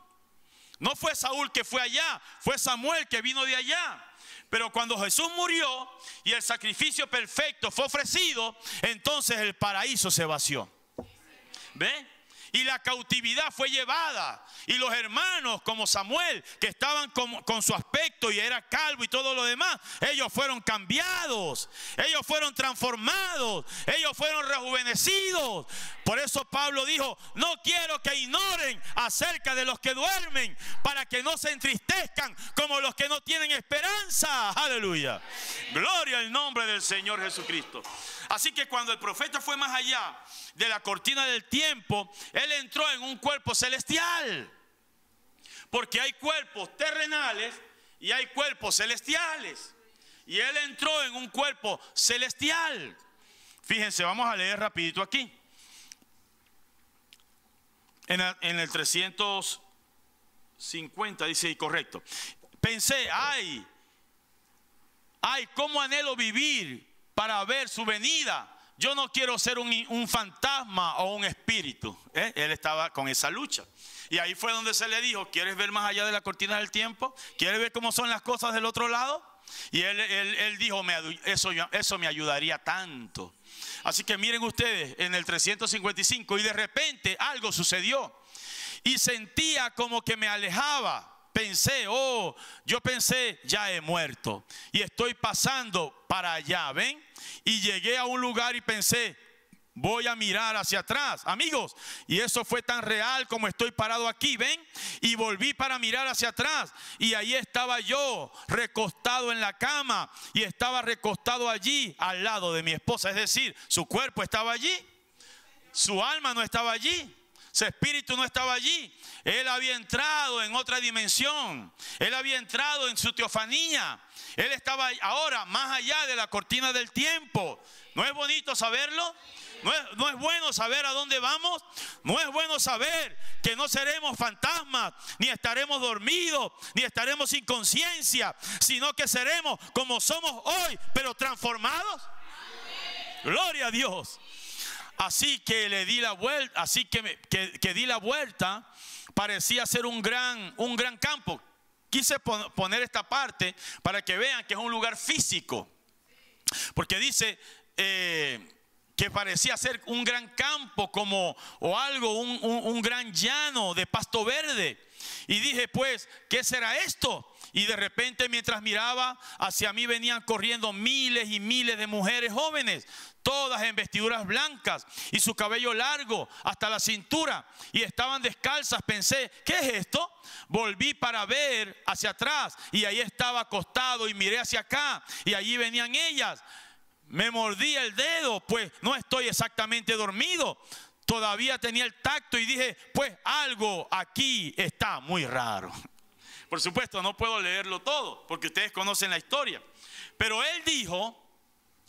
No fue Saúl que fue allá, fue Samuel que vino de allá. Pero cuando Jesús murió y el sacrificio perfecto fue ofrecido, entonces el paraíso se vació. ¿Ve? Y la cautividad fue llevada. Y los hermanos como Samuel, que estaban con su aspecto y era calvo y todo lo demás, ellos fueron cambiados, ellos fueron transformados, ellos fueron rejuvenecidos. Por eso Pablo dijo, no quiero que ignoren acerca de los que duermen, para que no se entristezcan como los que no tienen esperanza. Aleluya. Gloria al nombre del Señor Jesucristo. Así que cuando el profeta fue más allá de la cortina del tiempo, él entró en un cuerpo celestial. Porque hay cuerpos terrenales y hay cuerpos celestiales. Y él entró en un cuerpo celestial. Fíjense, vamos a leer rapidito aquí. En el 350 dice, y correcto. Pensé, ay, cómo anhelo vivir para ver su venida. Yo no quiero ser un fantasma o un espíritu. Él estaba con esa lucha. Y ahí fue donde se le dijo, ¿quieres ver más allá de la cortina del tiempo? ¿Quieres ver cómo son las cosas del otro lado? Y él dijo, eso me ayudaría tanto. Así que miren ustedes, en el 355, y de repente algo sucedió. Y sentía como que me alejaba. Yo pensé, ya he muerto. Y estoy pasando para allá, ¿ven? Y llegué a un lugar y pensé, voy a mirar hacia atrás, amigos, y eso fue tan real como estoy parado aquí, ¿ven? Y volví para mirar hacia atrás y ahí estaba yo recostado en la cama y estaba recostado allí al lado de mi esposa, es decir, su cuerpo estaba allí, su alma no estaba allí, su espíritu no estaba allí. Él había entrado en otra dimensión, él había entrado en su teofanía, él estaba ahora más allá de la cortina del tiempo. ¿No es bonito saberlo? ¿No es bueno saber a dónde vamos? ¿No es bueno saber que no seremos fantasmas, ni estaremos dormidos, ni estaremos sin conciencia, sino que seremos como somos hoy, pero transformados? Gloria a Dios. Así que le di la vuelta, así que di la vuelta, parecía ser un gran campo. Quise poner esta parte para que vean que es un lugar físico, porque dice que parecía ser un gran campo un gran llano de pasto verde. Y dije, pues, ¿qué será esto? Y de repente, mientras miraba, hacia mí venían corriendo miles y miles de mujeres jóvenes, todas en vestiduras blancas y su cabello largo hasta la cintura, y estaban descalzas. Pensé, ¿qué es esto? Volví para ver hacia atrás y ahí estaba acostado, y miré hacia acá y allí venían ellas. Me mordí el dedo, pues no estoy exactamente dormido. Todavía tenía el tacto y dije, pues algo aquí está muy raro. Por supuesto, no puedo leerlo todo porque ustedes conocen la historia. Pero él dijo,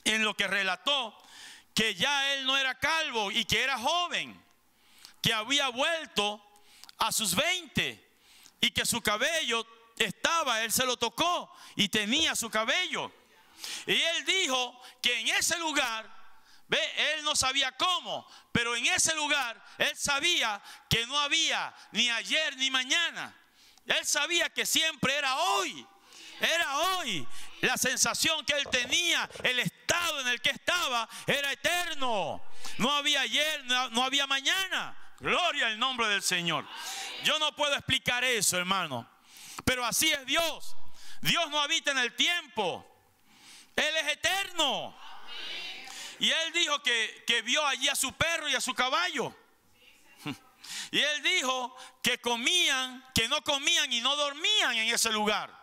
en lo que relató, que ya él no era calvo y que era joven, que había vuelto a sus 20 y que su cabello él se lo tocó y tenía su cabello. Y él dijo que en ese lugar, él no sabía cómo, pero en ese lugar él sabía que no había ni ayer ni mañana. Él sabía que siempre era hoy. Era hoy. La sensación que él tenía, el estado en el que estaba, era eterno. No había ayer, no había mañana. Gloria al nombre del Señor. Yo no puedo explicar eso, hermano, pero así es Dios. Dios no habita en el tiempo. Él es eterno. Y él dijo que vio allí a su perro y a su caballo. Y él dijo que comían, que no comían y no dormían en ese lugar.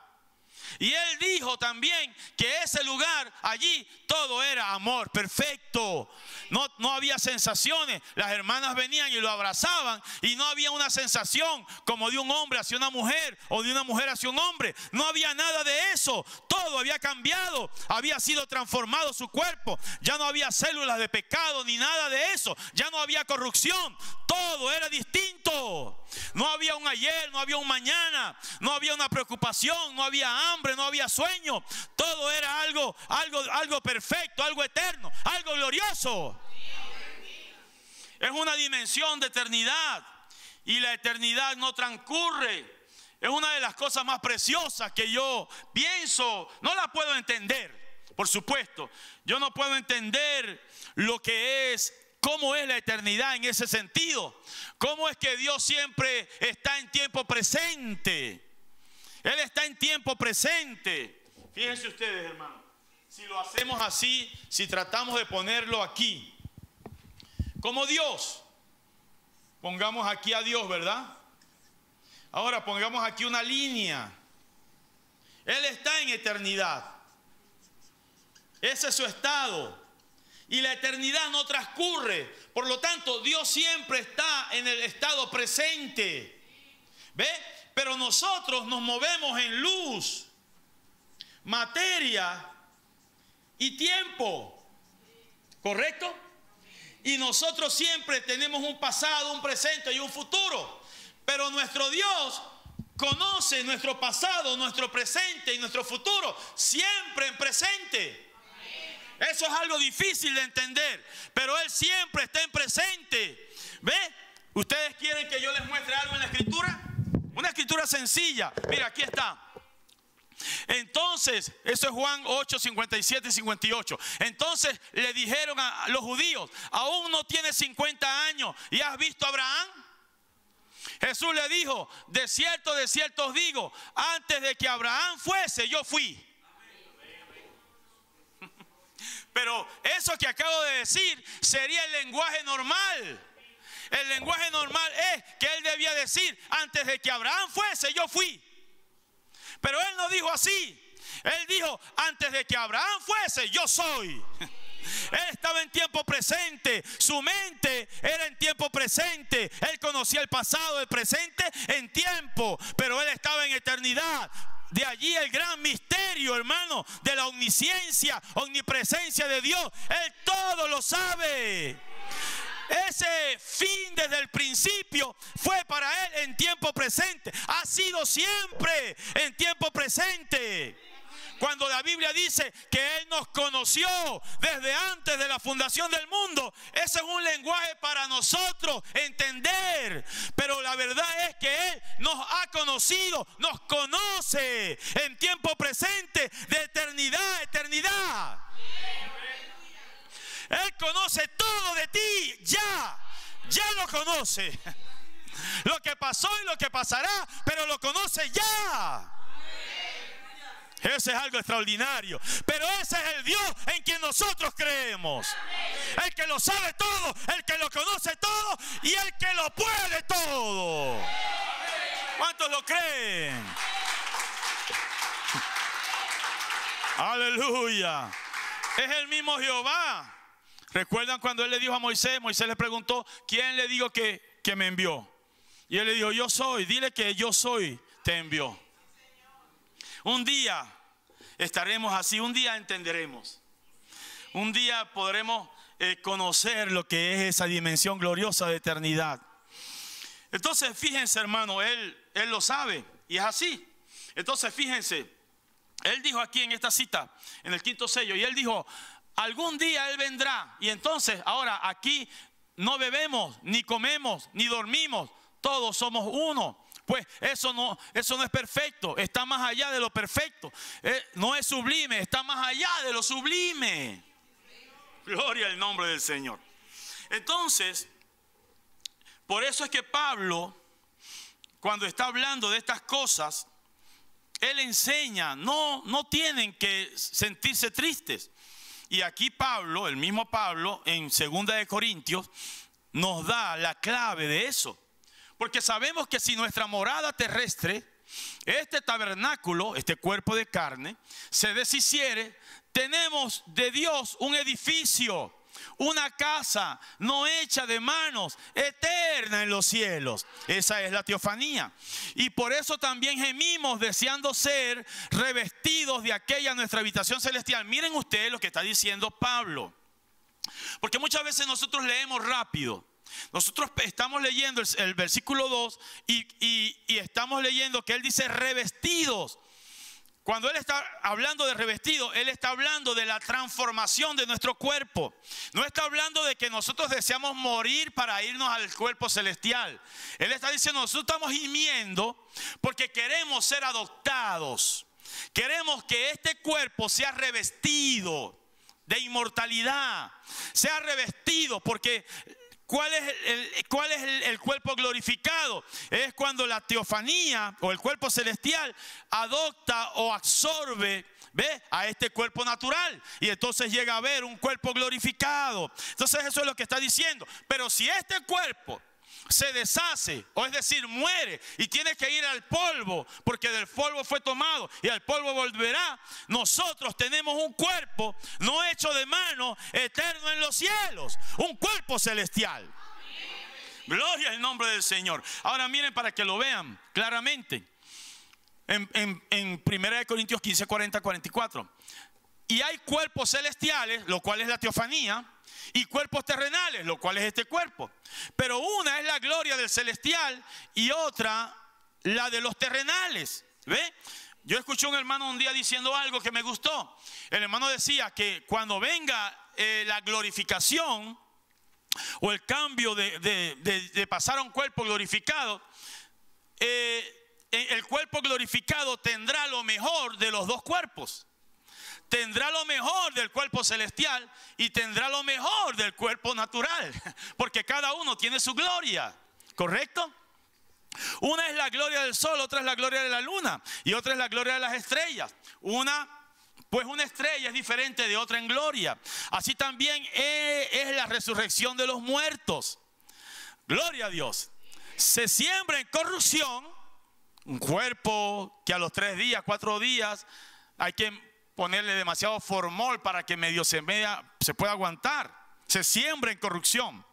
Y él dijo también que ese lugar, allí todo era amor perfecto. No había sensaciones. Las hermanas venían y lo abrazaban y no había una sensación como de un hombre hacia una mujer o de una mujer hacia un hombre. No había nada de eso. Todo había cambiado. Había sido transformado su cuerpo. Ya no había células de pecado ni nada de eso. Ya no había corrupción. Todo era distinto. No había un ayer, no había un mañana. No había una preocupación, no había hambre, no había sueño. Todo era algo perfecto, algo eterno, algo glorioso. Es una dimensión de eternidad. Y la eternidad no transcurre. Es una de las cosas más preciosas que yo pienso. No la puedo entender, por supuesto. Yo no puedo entender lo que es, cómo es la eternidad en ese sentido. Cómo es que Dios siempre está en tiempo presente. Él está en tiempo presente. Fíjense ustedes, hermanos. Si lo hacemos así, si tratamos de ponerlo aquí, como Dios, pongamos aquí a Dios, ¿verdad? Ahora pongamos aquí una línea. Él está en eternidad. Ese es su estado. Y la eternidad no transcurre. Por lo tanto, Dios siempre está en el estado presente. ¿Ve? Pero nosotros nos movemos en luz, materia y tiempo. ¿Correcto? Y nosotros siempre tenemos un pasado, un presente y un futuro. Pero nuestro Dios conoce nuestro pasado, nuestro presente y nuestro futuro siempre en presente. Eso es algo difícil de entender, pero Él siempre está en presente. ¿Ve? ¿Ustedes quieren que yo les muestre algo en la escritura? Una escritura sencilla. Mira, aquí está. Entonces, eso es Juan 8, 57 y 58. Entonces le dijeron a los judíos: ¿aún no tienes 50 años y has visto a Abraham? Jesús le dijo: de cierto os digo, antes de que Abraham fuese, yo fui. Pero eso que acabo de decir sería el lenguaje normal. El lenguaje normal es que él debía decir: antes de que Abraham fuese, yo fui. Pero él no dijo así. Él dijo: antes de que Abraham fuese, yo soy. Él estaba en tiempo presente. Su mente era en tiempo presente. Él conocía el pasado, el presente en tiempo. Pero él estaba en eternidad. De allí el gran misterio, hermano, de la omnisciencia, omnipresencia de Dios. Él todo lo sabe. Ese fin desde el principio fue para Él en tiempo presente. Ha sido siempre en tiempo presente. Cuando la Biblia dice que Él nos conoció desde antes de la fundación del mundo, ese es un lenguaje para nosotros entender. Pero la verdad es que Él nos ha conocido, nos conoce en tiempo presente, de eternidad a eternidad. Él conoce todo de ti, ya lo conoce. Lo que pasó y lo que pasará, pero lo conoce ya. Ese es algo extraordinario. Pero ese es el Dios en quien nosotros creemos. El que lo sabe todo, el que lo conoce todo y el que lo puede todo. ¿Cuántos lo creen? Aleluya. Es el mismo Jehová. ¿Recuerdan cuando Él le dijo a Moisés? Moisés le preguntó: ¿quién le digo que me envió? Y Él le dijo: yo soy. Dile que yo soy, te envió. Un día estaremos así, un día entenderemos. Un día podremos conocer lo que es esa dimensión gloriosa de eternidad. Entonces fíjense, hermano, Él lo sabe y es así. Entonces fíjense, Él dijo aquí en esta cita, en el quinto sello, y Él dijo: algún día Él vendrá. Y entonces ahora aquí no bebemos, ni comemos, ni dormimos, todos somos uno. Pues eso no es perfecto, está más allá de lo perfecto. No es sublime, está más allá de lo sublime. Gloria al nombre del Señor. Entonces, por eso es que Pablo, cuando está hablando de estas cosas, él enseña: no tienen que sentirse tristes. Y aquí Pablo, el mismo Pablo, en 2 de Corintios, nos da la clave de eso. Porque sabemos que si nuestra morada terrestre, este tabernáculo, este cuerpo de carne, se deshiciere, tenemos de Dios un edificio, una casa no hecha de manos, eterna en los cielos. Esa es la teofanía. Y por eso también gemimos deseando ser revestidos de aquella nuestra habitación celestial. Miren ustedes lo que está diciendo Pablo. Porque muchas veces nosotros leemos rápido. Nosotros estamos leyendo el versículo 2 y estamos leyendo que él dice revestidos. Cuando él está hablando de revestido, él está hablando de la transformación de nuestro cuerpo. No está hablando de que nosotros deseamos morir para irnos al cuerpo celestial. Él está diciendo, nosotros estamos gimiendo porque queremos ser adoptados. Queremos que este cuerpo sea revestido de inmortalidad. Sea revestido porque... ¿Cuál es el cuerpo glorificado? Es cuando la teofanía o el cuerpo celestial adopta o absorbe, ¿ve?, a este cuerpo natural. Y entonces llega a haber un cuerpo glorificado. Entonces eso es lo que está diciendo. Pero si este cuerpo se deshace, o es decir, muere y tiene que ir al polvo, porque del polvo fue tomado y al polvo volverá, nosotros tenemos un cuerpo no hecho de mano, eterno en los cielos, un cuerpo celestial. Gloria al nombre del Señor. Ahora miren para que lo vean claramente en 1 Corintios 15, 40, 44. Y hay cuerpos celestiales, lo cual es la teofanía, y cuerpos terrenales, lo cual es este cuerpo. Pero una es la gloria del celestial y otra la de los terrenales. ¿Ve? Yo escuché a un hermano un día diciendo algo que me gustó. El hermano decía que cuando venga la glorificación o el cambio de pasar a un cuerpo glorificado, el cuerpo glorificado tendrá lo mejor de los dos cuerpos. Tendrá lo mejor del cuerpo celestial y tendrá lo mejor del cuerpo natural, porque cada uno tiene su gloria, ¿correcto? Una es la gloria del sol, otra es la gloria de la luna y otra es la gloria de las estrellas. Una estrella es diferente de otra en gloria. Así también es la resurrección de los muertos. Gloria a Dios. Se siembra en corrupción, un cuerpo que a los 3 días, 4 días hay que ponerle demasiado formol para que medio se pueda aguantar. Se siembra en corrupción.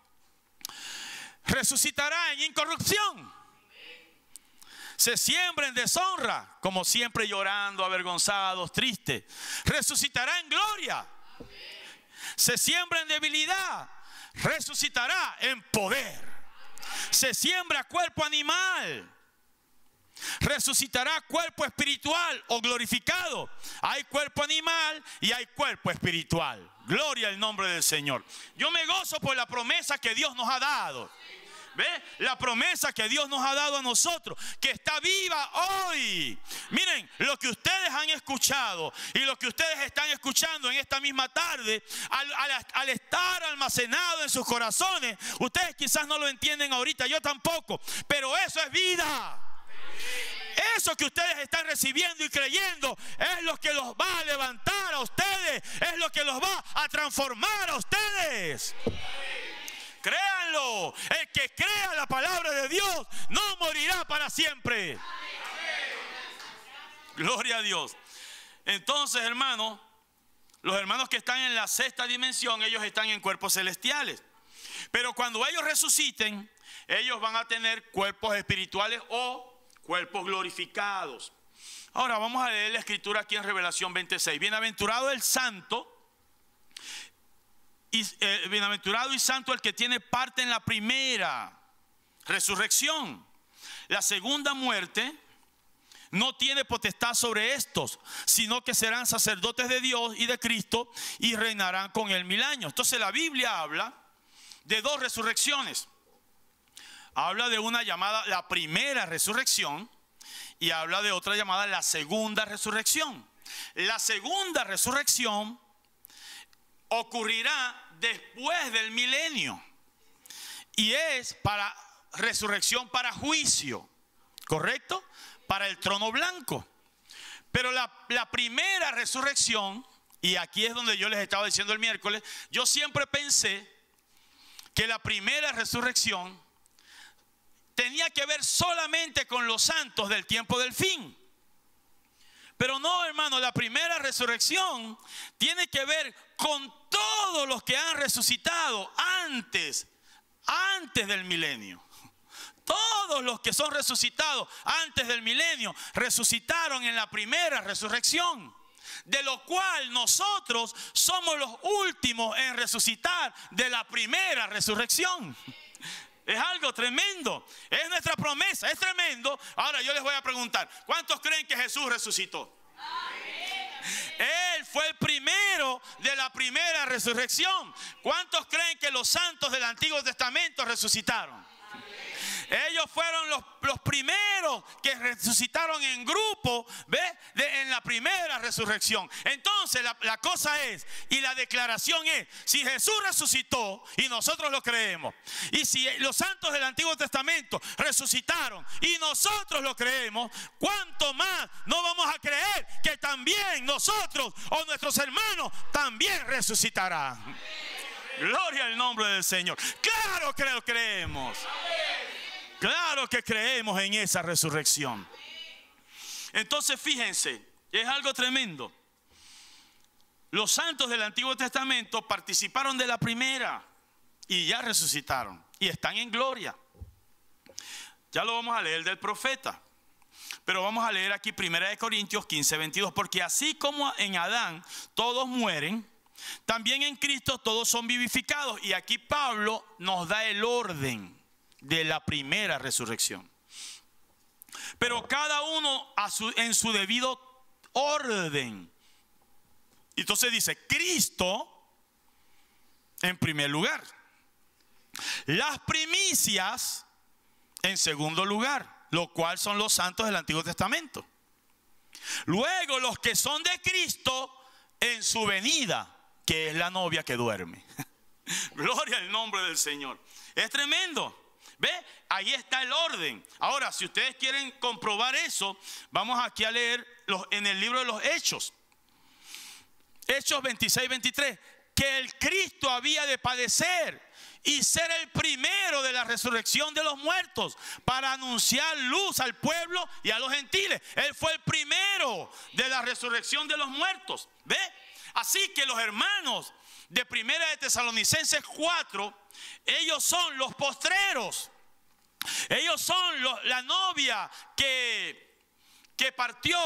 Resucitará en incorrupción. Se siembra en deshonra, como siempre llorando, avergonzados, tristes. Resucitará en gloria. Se siembra en debilidad. Resucitará en poder. Se siembra cuerpo animal. Resucitará cuerpo espiritual o glorificado. Hay cuerpo animal y hay cuerpo espiritual. Gloria al nombre del Señor. Yo me gozo por la promesa que Dios nos ha dado. ¿Ve? La promesa que Dios nos ha dado a nosotros, que está viva hoy. Miren, lo que ustedes han escuchado y lo que ustedes están escuchando en esta misma tarde, al estar almacenado en sus corazones, ustedes quizás no lo entienden ahorita, yo tampoco, pero eso es vida. Eso que ustedes están recibiendo y creyendo es lo que los va a levantar a ustedes, es lo que los va a transformar a ustedes. Créanlo, el que crea la palabra de Dios no morirá para siempre. Gloria a Dios. Entonces, hermanos, los hermanos que están en la 6ª dimensión, ellos están en cuerpos celestiales. Pero cuando ellos resuciten, ellos van a tener cuerpos espirituales o cuerpos glorificados. Ahora vamos a leer la escritura aquí en Revelación 26. Bienaventurado el santo, bienaventurado y santo el que tiene parte en la primera resurrección. La segunda muerte no tiene potestad sobre estos, sino que serán sacerdotes de Dios y de Cristo y reinarán con él 1000 años. Entonces la Biblia habla de 2 resurrecciones. Habla de una llamada la primera resurrección y habla de otra llamada la segunda resurrección. La segunda resurrección ocurrirá después del milenio y es para resurrección para juicio, ¿correcto? Para el trono blanco. Pero la primera resurrección y aquí es donde yo les estaba diciendo el miércoles, yo siempre pensé que la primera resurrección tenía que ver solamente con los santos del tiempo del fin. Pero no, hermano, la primera resurrección tiene que ver con todos los que han resucitado antes del milenio. Todos los que son resucitados antes del milenio resucitaron en la primera resurrección, de lo cual nosotros somos los últimos en resucitar de la primera resurrección. Es algo tremendo, es nuestra promesa, es tremendo. Ahora yo les voy a preguntar, ¿cuántos creen que Jesús resucitó? Él fue el primero de la primera resurrección. ¿Cuántos creen que los santos del Antiguo Testamento resucitaron? Ellos fueron los primeros que resucitaron en grupo, ¿ves? En la primera resurrección. Entonces la cosa es, y la declaración es, si Jesús resucitó y nosotros lo creemos, y si los santos del Antiguo Testamento resucitaron y nosotros lo creemos, ¿cuánto más no vamos a creer que también nosotros o nuestros hermanos también resucitarán? Gloria al nombre del Señor. Claro que lo creemos. Claro que creemos en esa resurrección. Entonces fíjense, es algo tremendo. Los santos del Antiguo Testamento participaron de la primera y ya resucitaron y están en gloria. Ya lo vamos a leer del profeta, pero vamos a leer aquí 1 Corintios 15, 22. Porque así como en Adán todos mueren, también en Cristo todos son vivificados. Y aquí Pablo nos da el orden de la primera resurrección. Pero cada uno en su debido orden. Entonces dice, Cristo en primer lugar, las primicias en segundo lugar, lo cual son los santos del Antiguo Testamento. Luego los que son de Cristo en su venida, que es la novia que duerme. Gloria al nombre del Señor. Es tremendo. ¿Ve? Ahí está el orden. Ahora, si ustedes quieren comprobar eso, vamos aquí a leer en el libro de los Hechos. Hechos 26, 23. Que el Cristo había de padecer y ser el primero de la resurrección de los muertos, para anunciar luz al pueblo y a los gentiles. Él fue el primero de la resurrección de los muertos. ¿Ve? Así que los hermanos de Primera de Tesalonicenses 4, ellos son los postreros. Ellos son la novia que partió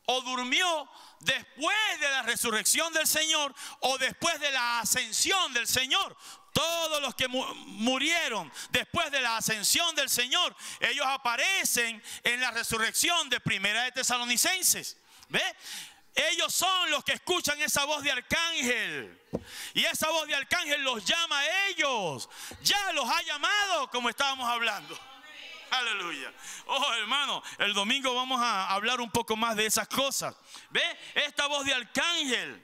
o durmió después de la resurrección del Señor o después de la ascensión del Señor. Todos los que murieron después de la ascensión del Señor, ellos aparecen en la resurrección de Primera de Tesalonicenses. ¿Ve? Ellos son los que escuchan esa voz de arcángel. Y esa voz de arcángel los llama a ellos. Ya los ha llamado, como estábamos hablando. Aleluya. Oh, hermano, el domingo vamos a hablar un poco más de esas cosas. ¿Ve? Esta voz de arcángel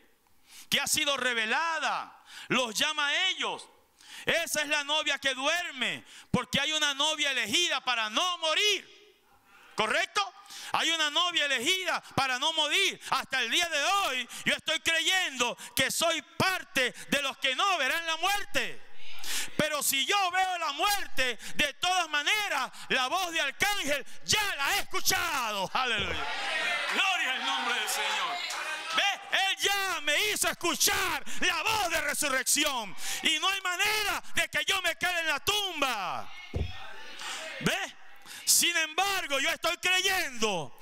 que ha sido revelada los llama a ellos. Esa es la novia que duerme, porque hay una novia elegida para no morir. ¿Correcto? Hay una novia elegida para no morir. Hasta el día de hoy yo estoy creyendo que soy parte de los que no verán la muerte. Pero si yo veo la muerte, de todas maneras la voz de arcángel ya la he escuchado. Aleluya. Gloria al nombre del Señor. ¿Ve? Él ya me hizo escuchar la voz de resurrección. Y no hay manera de que yo me quede en la tumba. ¿Ve? Sin embargo, yo estoy creyendo,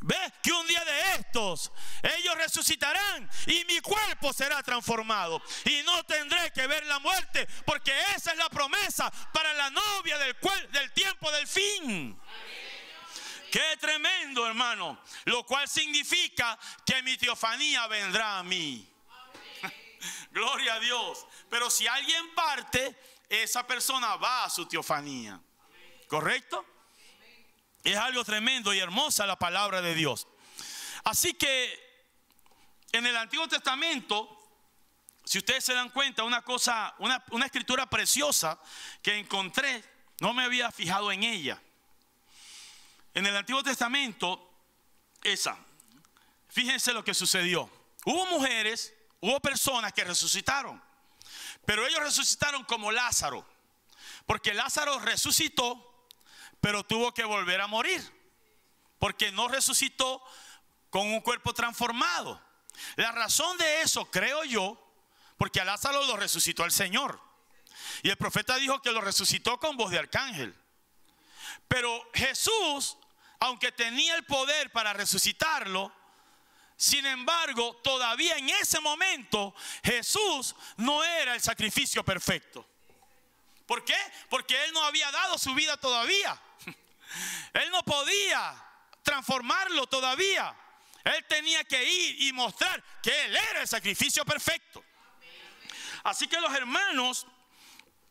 ¿ves? Que un día de estos ellos resucitarán y mi cuerpo será transformado y no tendré que ver la muerte, porque esa es la promesa para la novia del tiempo del fin. Qué tremendo, hermano. Lo cual significa que mi teofanía vendrá a mí. Gloria a Dios. Pero si alguien parte, esa persona va a su teofanía. ¿Correcto? Es algo tremendo y hermosa la palabra de Dios. Así que en el Antiguo Testamento, si ustedes se dan cuenta, una escritura preciosa que encontré, no me había fijado en ella. En el Antiguo Testamento, fíjense lo que sucedió. hubo mujeres, hubo personas que resucitaron. Pero ellos resucitaron como Lázaro. Porque Lázaro resucitó, pero tuvo que volver a morir. Porque no resucitó con un cuerpo transformado. La razón de eso, creo yo, porque a Lázaro lo resucitó el Señor. Y el profeta dijo que lo resucitó con voz de arcángel. Pero Jesús, aunque tenía el poder para resucitarlo, sin embargo, todavía en ese momento Jesús no era el sacrificio perfecto. ¿Por qué? Porque Él no había dado su vida todavía. Él no podía transformarlo todavía. Él tenía que ir y mostrar que Él era el sacrificio perfecto. Así que los hermanos,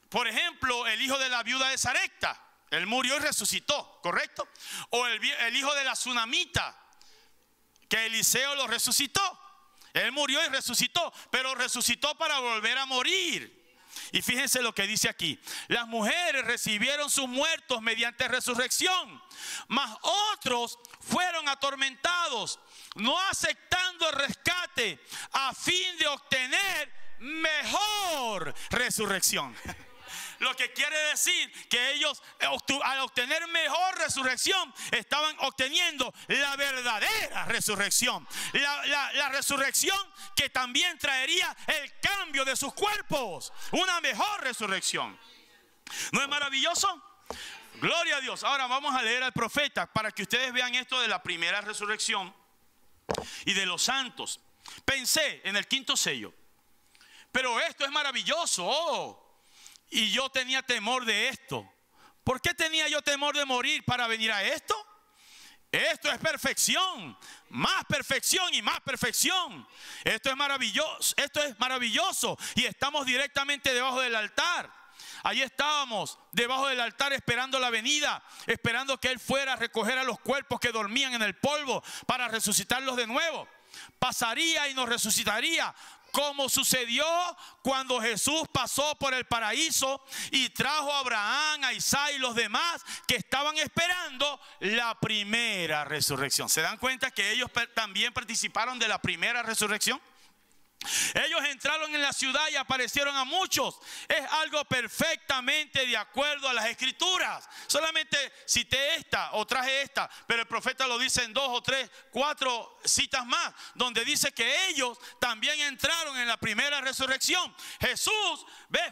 por ejemplo, el hijo de la viuda de Sarepta, él murió y resucitó, ¿correcto? O el hijo de la tsunamita, que Eliseo lo resucitó. Él murió y resucitó, pero resucitó para volver a morir. Y fíjense lo que dice aquí: las mujeres recibieron sus muertos mediante resurrección, mas otros fueron atormentados, no aceptando el rescate a fin de obtener mejor resurrección. Lo que quiere decir que ellos, al obtener mejor resurrección, estaban obteniendo la verdadera resurrección. La resurrección que también traería el cambio de sus cuerpos. Una mejor resurrección. ¿No es maravilloso? Gloria a Dios. Ahora vamos a leer al profeta para que ustedes vean esto de la primera resurrección y de los santos. Pensé en el quinto sello. Pero esto es maravilloso. Y yo tenía temor de esto. ¿Por qué tenía yo temor de morir para venir a esto? Esto es perfección, más perfección y más perfección. Esto es maravilloso. Y estamos directamente debajo del altar. Allí estábamos debajo del altar esperando la venida, esperando que Él fuera a recoger a los cuerpos que dormían en el polvo para resucitarlos de nuevo. Pasaría y nos resucitaría, como sucedió cuando Jesús pasó por el paraíso y trajo a Abraham, a Isaac y los demás que estaban esperando la primera resurrección. ¿Se dan cuenta que ellos también participaron de la primera resurrección? Ellos entraron en la ciudad y aparecieron a muchos. Es algo perfectamente de acuerdo a las escrituras. Solamente cité esta o traje esta, pero el profeta lo dice en 2 o 3, 4 citas más, donde dice que ellos también entraron en la primera resurrección. Jesús,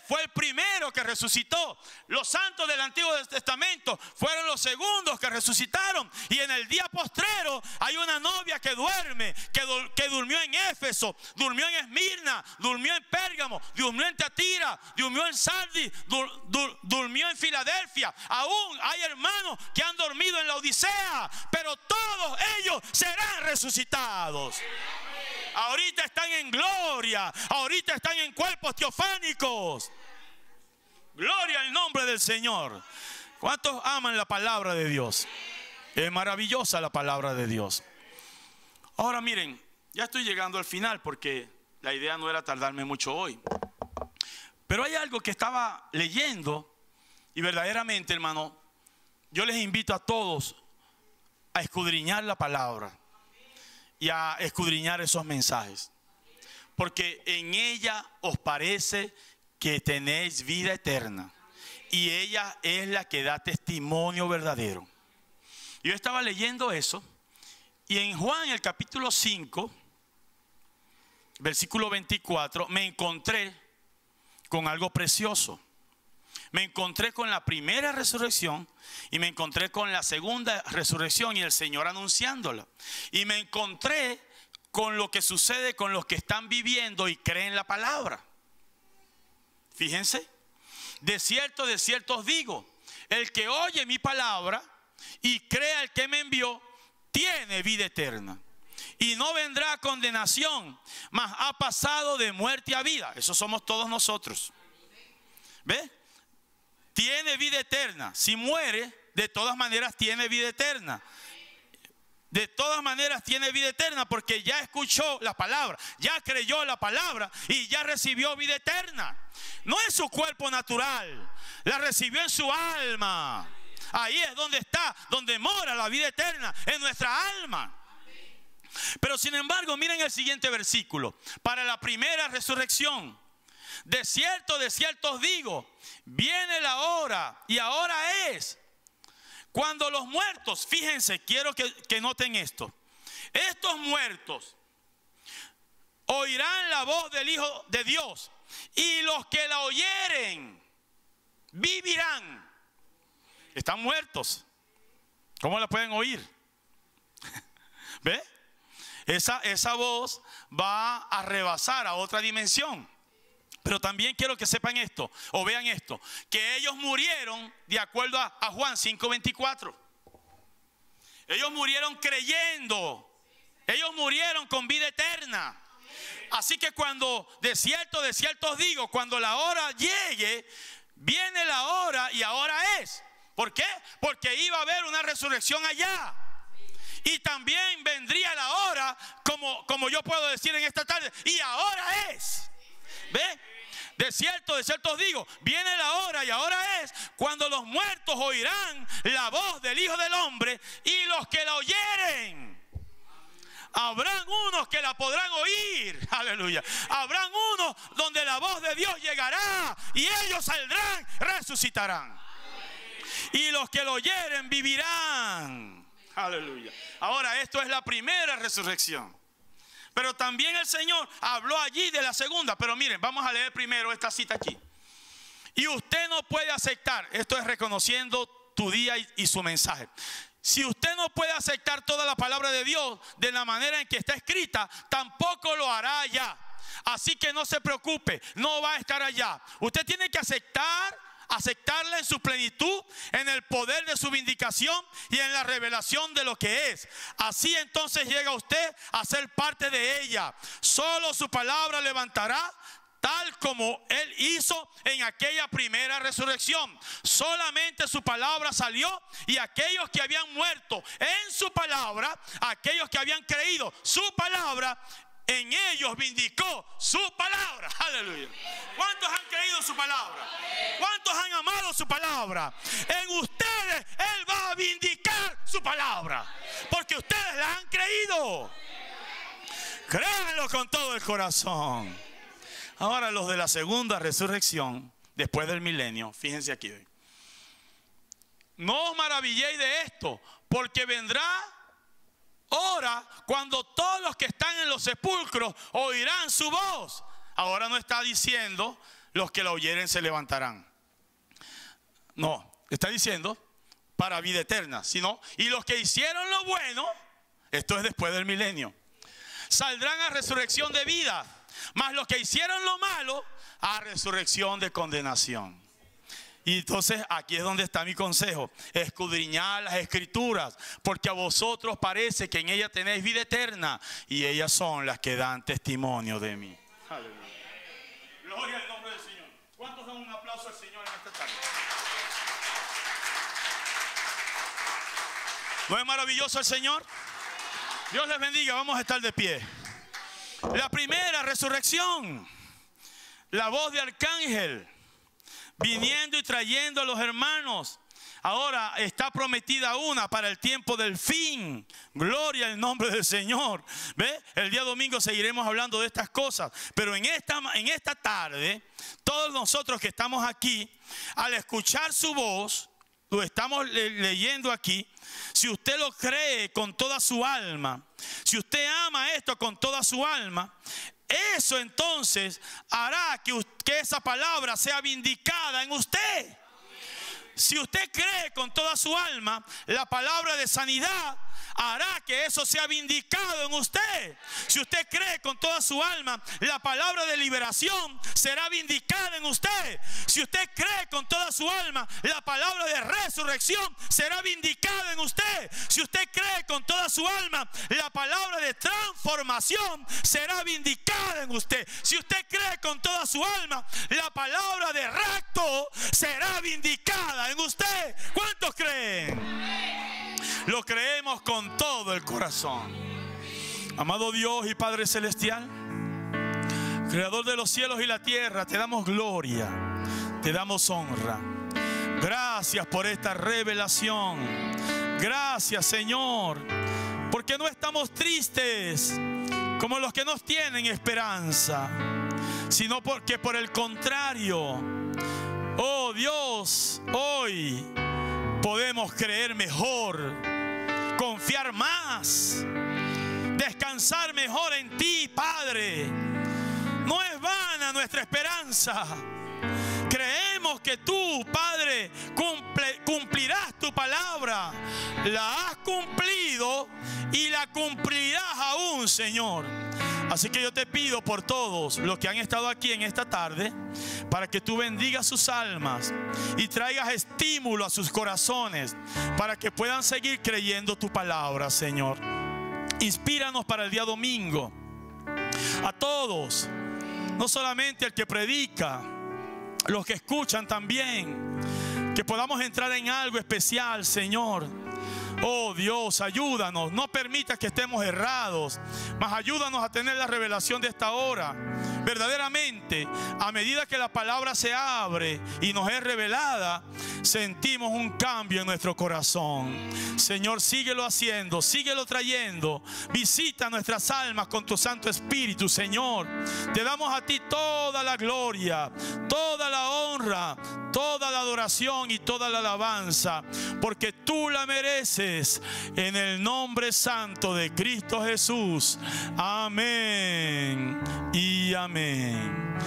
fue el primero que resucitó. Los santos del Antiguo Testamento fueron los segundos que resucitaron. Y en el día postrero hay una novia que duerme, que durmió en Éfeso, durmió en Esmirna, durmió en Pérgamo, durmió en Tiatira, durmió en Sardis, durmió en Filadelfia. Aún hay hermanos que han dormido en la Odisea, pero todos ellos serán resucitados. Ahorita están en gloria, ahorita están en cuerpos teofánicos. Gloria al nombre del Señor. ¿Cuántos aman la palabra de Dios? Es maravillosa la palabra de Dios. Ahora miren, ya estoy llegando al final porque la idea no era tardarme mucho hoy. Pero hay algo que estaba leyendo y verdaderamente, hermano, yo les invito a todos a escudriñar la palabra y a escudriñar esos mensajes. Porque en ella os parece que tenéis vida eterna y ella es la que da testimonio verdadero. Yo estaba leyendo eso y en Juan el capítulo 5, versículo 24, me encontré con algo precioso. Me encontré con la primera resurrección y me encontré con la segunda resurrección y el Señor anunciándola. Y me encontré con lo que sucede con los que están viviendo y creen la palabra. Fíjense, de cierto os digo, el que oye mi palabra y crea al que me envió, tiene vida eterna. Y no vendrá a condenación, mas ha pasado de muerte a vida. Eso somos todos nosotros. ¿Ve? Tiene vida eterna. Si muere, de todas maneras tiene vida eterna. De todas maneras tiene vida eterna porque ya escuchó la palabra, ya creyó la palabra y ya recibió vida eterna. No en su cuerpo natural, la recibió en su alma. Ahí es donde está, donde mora la vida eterna, en nuestra alma. Pero sin embargo, miren el siguiente versículo. Para la primera resurrección, de cierto os digo, viene la hora, y ahora es, cuando los muertos, fíjense, quiero que noten esto. Estos muertos oirán la voz del Hijo de Dios, y los que la oyeren vivirán. Están muertos. ¿Cómo la pueden oír? ¿Ve? Esa voz va a rebasar a otra dimensión. Pero también quiero que sepan esto, o vean esto, que ellos murieron de acuerdo a Juan 5:24. Ellos murieron creyendo. Ellos murieron con vida eterna. Así que cuando, de cierto os digo, cuando la hora llegue, viene la hora y ahora es. ¿Por qué? Porque iba a haber una resurrección allá. Y también vendría la hora, como yo puedo decir en esta tarde, y ahora es. ¿Ve? De cierto os digo, viene la hora y ahora es, cuando los muertos oirán la voz del Hijo del Hombre, y los que la oyeren. Habrán unos que la podrán oír, aleluya. Habrán unos donde la voz de Dios llegará y ellos saldrán, resucitarán. Y los que lo oyeren vivirán, aleluya. Ahora, esto es la primera resurrección. Pero también el Señor habló allí de la segunda. Pero miren, vamos a leer primero esta cita aquí. Y usted no puede aceptar, esto es reconociendo tu día y su mensaje. Si usted no puede aceptar toda la palabra de Dios de la manera en que está escrita, tampoco lo hará allá. Así que no se preocupe, no va a estar allá. Usted tiene que aceptarla en su plenitud, en el poder de su vindicación y en la revelación de lo que es. Así entonces llega usted a ser parte de ella. Solo su palabra levantará, tal como Él hizo en aquella primera resurrección. Solamente su palabra salió, y aquellos que habían muerto en su palabra, aquellos que habían creído su palabra, en ellos vindicó su palabra. Aleluya. ¿Cuántos han creído su palabra? ¿Cuántos han amado su palabra? En ustedes Él va a vindicar su palabra, porque ustedes la han creído. Créanlo con todo el corazón. Ahora, los de la segunda resurrección, después del milenio, fíjense aquí. No os maravilléis de esto, porque vendrá hora cuando todos los que están en los sepulcros oirán su voz. Ahora no está diciendo los que la oyeren se levantarán. No, está diciendo para vida eterna. Sino, y los que hicieron lo bueno, esto es después del milenio, saldrán a resurrección de vida. Mas los que hicieron lo malo, a resurrección de condenación. Y entonces aquí es donde está mi consejo: escudriñad las escrituras, porque a vosotros parece que en ellas tenéis vida eterna, y ellas son las que dan testimonio de mí. Aleluya. Gloria al nombre del Señor. ¿Cuántos dan un aplauso al Señor en esta tarde? ¿No es maravilloso el Señor? Dios les bendiga. Vamos a estar de pie. La primera resurrección, la voz de arcángel viniendo y trayendo a los hermanos. Ahora está prometida una para el tiempo del fin. Gloria al nombre del Señor. ¿Ve? El día domingo seguiremos hablando de estas cosas. Pero en esta tarde, todos nosotros que estamos aquí, al escuchar su voz, lo estamos leyendo aquí. Si usted lo cree con toda su alma, si usted ama esto con toda su alma, eso entonces hará que esa palabra sea vindicada en usted. Si usted cree con toda su alma la palabra de sanidad, hará que eso sea vindicado en usted. Si usted cree con toda su alma la palabra de liberación, será vindicada en usted. Si usted cree con toda su alma la palabra de resurrección, será vindicada en usted. Si usted cree con toda su alma la palabra de transformación, será vindicada en usted. Si usted cree con toda su alma la palabra de rapto, será vindicada en usted. ¿Cuántos creen? Lo creemos con todo el corazón. Amado Dios y Padre Celestial, Creador de los cielos y la tierra, te damos gloria, te damos honra. Gracias por esta revelación. Gracias, Señor. porque no estamos tristes como los que no tienen esperanza, sino porque por el contrario, oh Dios, hoy podemos creer mejor, confiar más, descansar mejor en ti, Padre. No es vana nuestra esperanza. Creemos que tú, Padre, cumplirás tu palabra. La has cumplido y la cumplirás aún, Señor. Así que yo te pido por todos los que han estado aquí en esta tarde, para que tú bendigas sus almas y traigas estímulo a sus corazones, para que puedan seguir creyendo tu palabra, Señor. Inspíranos para el día domingo a todos, no solamente al que predica, los que escuchan también, que podamos entrar en algo especial, Señor. Oh Dios, ayúdanos, no permitas que estemos errados, mas ayúdanos a tener la revelación de esta hora. Verdaderamente, a medida que la palabra se abre y nos es revelada, sentimos un cambio en nuestro corazón. Señor, síguelo haciendo, síguelo trayendo. Visita nuestras almas con tu Santo Espíritu, Señor. Te damos a ti toda la gloria, toda la honra, toda la adoración y toda la alabanza, porque tú la mereces, en el nombre santo de Cristo Jesús. Amén y amén.